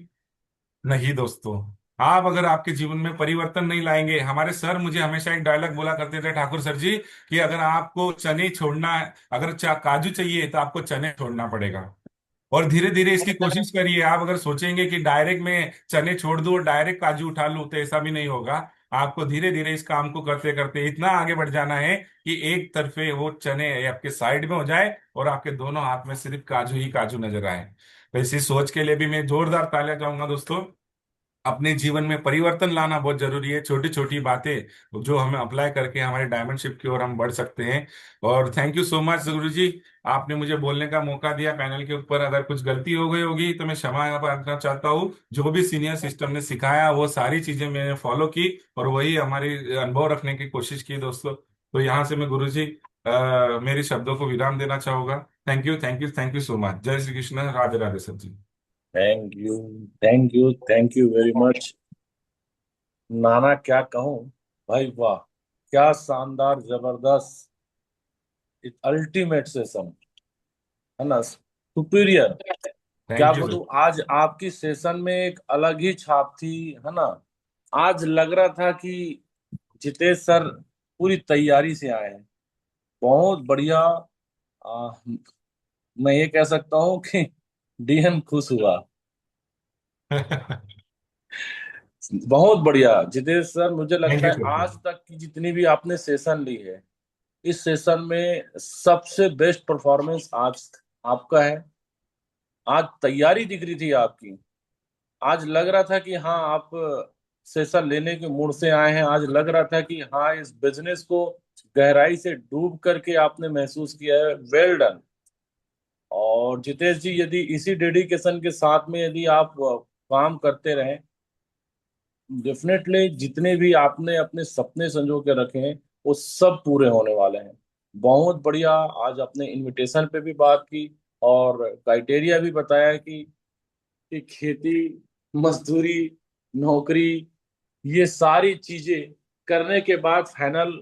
Speaker 1: नहीं दोस्तों। आप अगर आपके जीवन में परिवर्तन नहीं लाएंगे, हमारे सर मुझे हमेशा एक डायलॉग बोला करते थे, ठाकुर सर जी, कि अगर आपको चने छोड़ना है, अगर काजू चाहिए तो आपको चने छोड़ना पड़ेगा। और धीरे धीरे इसकी कोशिश करिए। आप अगर सोचेंगे कि डायरेक्ट मैं चने छोड़ दूं और डायरेक्ट काजू उठा लूं, तो ऐसा भी नहीं होगा। आपको धीरे धीरे इस काम को करते करते इतना आगे बढ़ जाना है कि एक तरफे वो चने आपके साइड में हो जाए और आपके दोनों हाथ में सिर्फ काजू ही काजू नजर आए। तो इसी सोच के लिए भी मैं जोरदार तालियां चाहूंगा दोस्तों। अपने जीवन में परिवर्तन लाना बहुत जरूरी है, छोटी छोटी बातें जो हमें अप्लाई करके हमारे डायमंडशिप की ओर हम बढ़ सकते हैं। और थैंक यू सो मच गुरु जी, आपने मुझे बोलने का मौका दिया पैनल के ऊपर। अगर कुछ गलती हो गई होगी तो मैं क्षमा करना चाहता हूँ। जो भी सीनियर सिस्टम ने सिखाया वो सारी चीजें मैंने फॉलो की, और वही हमारी अनुभव रखने की कोशिश की दोस्तों। तो यहाँ से मैं गुरु जी मेरे शब्दों को विराम देना चाहूंगा। Thank you, thank you, thank you so much. जय Shri Krishna, Radhe Radhe sir ji.
Speaker 2: Thank you, thank you, thank you very much. नाना, क्या कहूँ। भाई वाह, क्या शानदार, जबरदस्त, अल्टीमेट सेशन, है ना, सुपीरियर। क्या
Speaker 1: थैंक यू सर।
Speaker 2: बोलूं, आज आपकी सेशन में एक अलग ही छाप थी, है ना। आज लग रहा था कि जितेश सर पूरी तैयारी से आए हैं। बहुत बढ़िया। आ, मैं ये कह सकता हूँ कि डीएम खुश हुआ। बहुत बढ़िया जितेश सर, मुझे
Speaker 1: थैंक
Speaker 2: लगता
Speaker 1: यू
Speaker 2: है
Speaker 1: सर।
Speaker 2: आज तक की जितनी भी आपने सेशन ली है, इस सेशन में सबसे बेस्ट परफॉर्मेंस आज आपका है। आज तैयारी दिख रही थी आपकी। आज लग रहा था कि हाँ, आप सेशन लेने के मूड से आए हैं। आज लग रहा था कि हाँ, इस बिजनेस को गहराई से डूब करके आपने महसूस किया है। Well done. और जितेश जी, यदि इसी डेडिकेशन के साथ में यदि आप काम करते रहें, डेफिनेटली जितने भी आपने अपने सपने संजो के रखे हैं वो सब पूरे होने वाले हैं। बहुत बढ़िया। आज आपने इनविटेशन पे भी बात की और क्राइटेरिया भी बताया कि खेती, मजदूरी, नौकरी, ये सारी चीजें करने के बाद फाइनल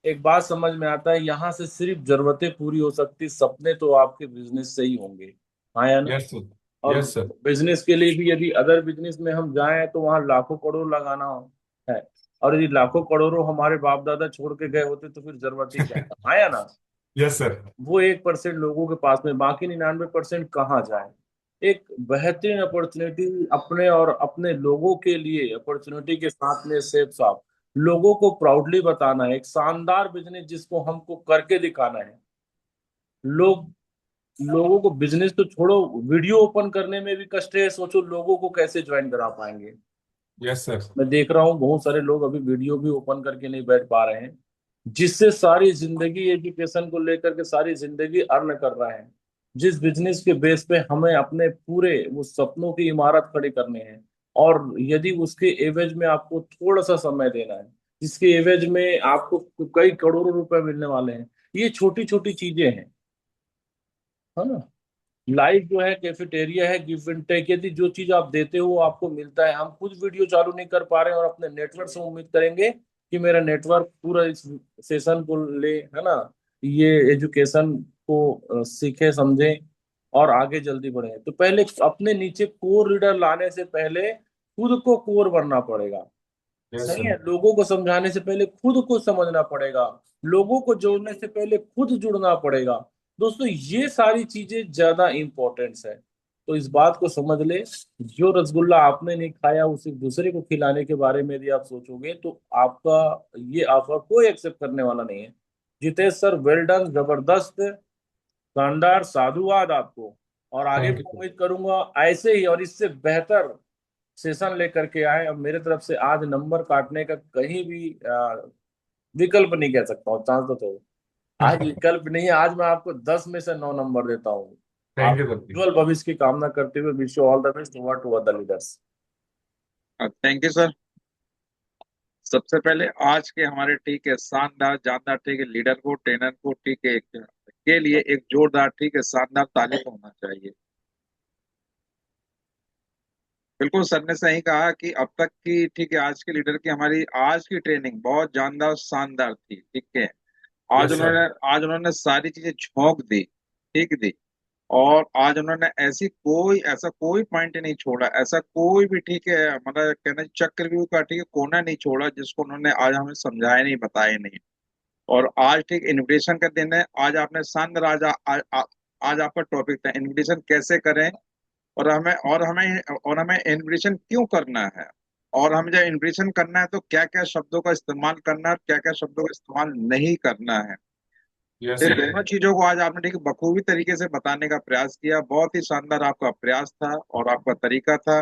Speaker 2: एक बात समझ में आता है, यहाँ से सिर्फ जरूरतें पूरी हो सकती, सपने तो आपके बिजनेस से ही होंगे। हाँ या ना।
Speaker 1: Yes sir.
Speaker 2: और
Speaker 1: यस सर।
Speaker 2: बिजनेस के लिए भी यदि अदर बिजनेस में हम जाएं तो वहां लाखों करोड़ लगाना है। और यदि लाखों करोड़ों हमारे बाप दादा छोड़ के गए होते तो फिर जरूरत ही क्या था। हाँ या ना।
Speaker 1: Yes sir.
Speaker 2: वो 1% लोगों के पास में, बाकी 99% कहाँ जाए। एक बेहतरीन अपॉर्चुनिटी अपने और अपने लोगों के लिए, अपॉर्चुनिटी के साथ में सेफ साफ लोगों को प्राउडली बताना है, एक शानदार बिजनेस जिसको हमको करके दिखाना है। लोग लोगों को बिजनेस तो छोड़ो, वीडियो ओपन करने में भी कष्ट है, सोचो लोगों को कैसे ज्वाइन करा पाएंगे।
Speaker 1: Yes sir.
Speaker 2: मैं देख रहा हूँ बहुत सारे लोग अभी वीडियो भी ओपन करके नहीं बैठ पा रहे हैं, जिससे सारी जिंदगी एजुकेशन को लेकर के सारी जिंदगी अर्न कर रहे हैं। जिस बिजनेस के बेस पे हमें अपने पूरे वो सपनों की इमारत खड़ी करनी है, और यदि उसके एवज में आपको थोड़ा सा समय देना है, जिसके एवज में आपको कई करोड़ों रुपए मिलने वाले हैं। ये छोटी छोटी चीजें हैं, है ना। लाइफ जो है कैफेटेरिया है, गिव एंड टेक। यदि जो चीज आप देते हो वो आपको मिलता है। हम खुद वीडियो चालू नहीं कर पा रहे हैं और अपने नेटवर्क से उम्मीद करेंगे कि मेरा नेटवर्क पूरा इस सेशन को ले, है ना, ये एजुकेशन को सीखे समझे और आगे जल्दी बढ़े। तो पहले अपने नीचे कोर रीडर लाने से पहले खुद को कोर बनना पड़ेगा।
Speaker 1: यस
Speaker 2: सही
Speaker 1: सर।
Speaker 2: है, लोगों को समझाने से पहले खुद को समझना पड़ेगा। लोगों को जोड़ने से पहले खुद जुड़ना पड़ेगा। दोस्तों, ये सारी चीजें ज्यादा इंपॉर्टेंट है। तो इस बात को समझ ले, जो रसगुल्ला आपने नहीं खाया उसे दूसरे को खिलाने के बारे में यदि आप सोचोगे तो आपका ये ऑफर कोई एक्सेप्ट करने वाला नहीं है। जितेश सर, वेल डन, जबरदस्त, शानदार, साधुवाद आपको। और आगे
Speaker 1: थैंक
Speaker 2: भी
Speaker 1: यू सर।
Speaker 2: उम्मीद करूंगा ऐसे ही और इससे बेहतर सेशन लेकर के आए। अब मेरे तरफ से आज नंबर काटने का कहीं भी विकल्प नहीं कह सकता हूँ, चांस तो आज विकल्प नहीं है। आज मैं आपको 10 में से 9 नंबर देता हूँ।
Speaker 1: थैंक यू
Speaker 2: आपके
Speaker 1: सर।
Speaker 2: उज्जवल भविष्य की कामना करते हुए wish you all the best. Over to other leaders.
Speaker 3: Thank you sir. सबसे पहले आज के हमारे ठीक है शानदार जानदार ठीक है लीडर को ट्रेनर को ठीक है के लिए एक जोरदार ठीक है शानदार ताली होना चाहिए। बिल्कुल सर ने सही कहा कि अब तक की ठीक है आज के लीडर की हमारी आज की ट्रेनिंग बहुत जानदार शानदार थी। ठीक है,
Speaker 1: यस सर।
Speaker 3: आज उन्होंने सारी चीजें झोंक दी, ठीक दी। और आज उन्होंने ऐसा कोई पॉइंट नहीं छोड़ा, ऐसा कोई भी ठीक है मतलब कहना चक्रव्यूह का ठीक है कोना नहीं छोड़ा जिसको उन्होंने आज हमें समझाया नहीं बताया नहीं। और आज ठीक इनविटेशन का दिन है। आज आपने शानदार आज आपका टॉपिक था इनविटेशन कैसे करें और हमें इनविटेशन क्यों करना है। और हमें जब इनविटेशन करना है तो क्या क्या शब्दों का इस्तेमाल करना है और क्या क्या शब्दों का इस्तेमाल नहीं करना है।
Speaker 1: यस
Speaker 3: ये
Speaker 1: सर।
Speaker 3: दोनों चीजों को आज आपने ठीक बखूबी तरीके से बताने का प्रयास किया। बहुत ही शानदार आपका प्रयास था और आपका तरीका था।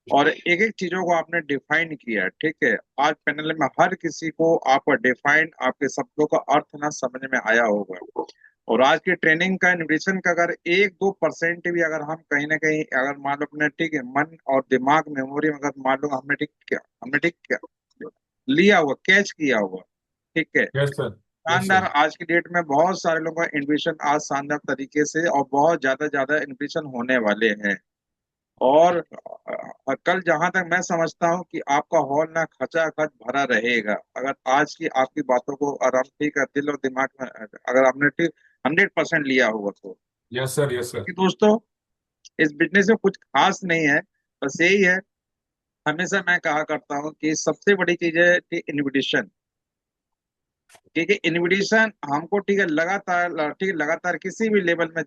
Speaker 3: और एक एक चीजों को आपने डिफाइन किया, ठीक है। आज पैनल में हर किसी को आपका डिफाइन आपके शब्दों का अर्थ ना समझ में आया होगा। और आज की ट्रेनिंग का न्यूट्रिशन का अगर 1-2% भी अगर हम कहीं ना कहीं अगर मान लो अपने ठीक है मन और दिमाग मेमोरी में अगर मान लो हमने ठीक लिया हुआ कैच किया हुआ, ठीक है।
Speaker 1: Yes sir. यस
Speaker 3: शानदार
Speaker 1: सर।
Speaker 3: आज की डेट में बहुत सारे लोगों का इन्विटेशन आज शानदार तरीके से और बहुत ज्यादा ज्यादा इन्विटेशन होने वाले हैं। और कल जहां तक मैं समझता हूं कि आपका हॉल ना खचाखच भरा रहेगा अगर आज की आपकी बातों को आराम ठीक है दिल और दिमाग में अगर आपने ठीक 100% लिया होगा तो।
Speaker 1: Yes sir. Yes sir.
Speaker 3: कि दोस्तों इस बिजनेस में कुछ खास नहीं है, बस यही है। हमेशा मैं कहा करता हूँ कि सबसे बड़ी चीज है कि इनविटेशन। ठीक है, इनविटेशन हमको ठीक है लगातार ठीक है लगातार किसी भी लेवल में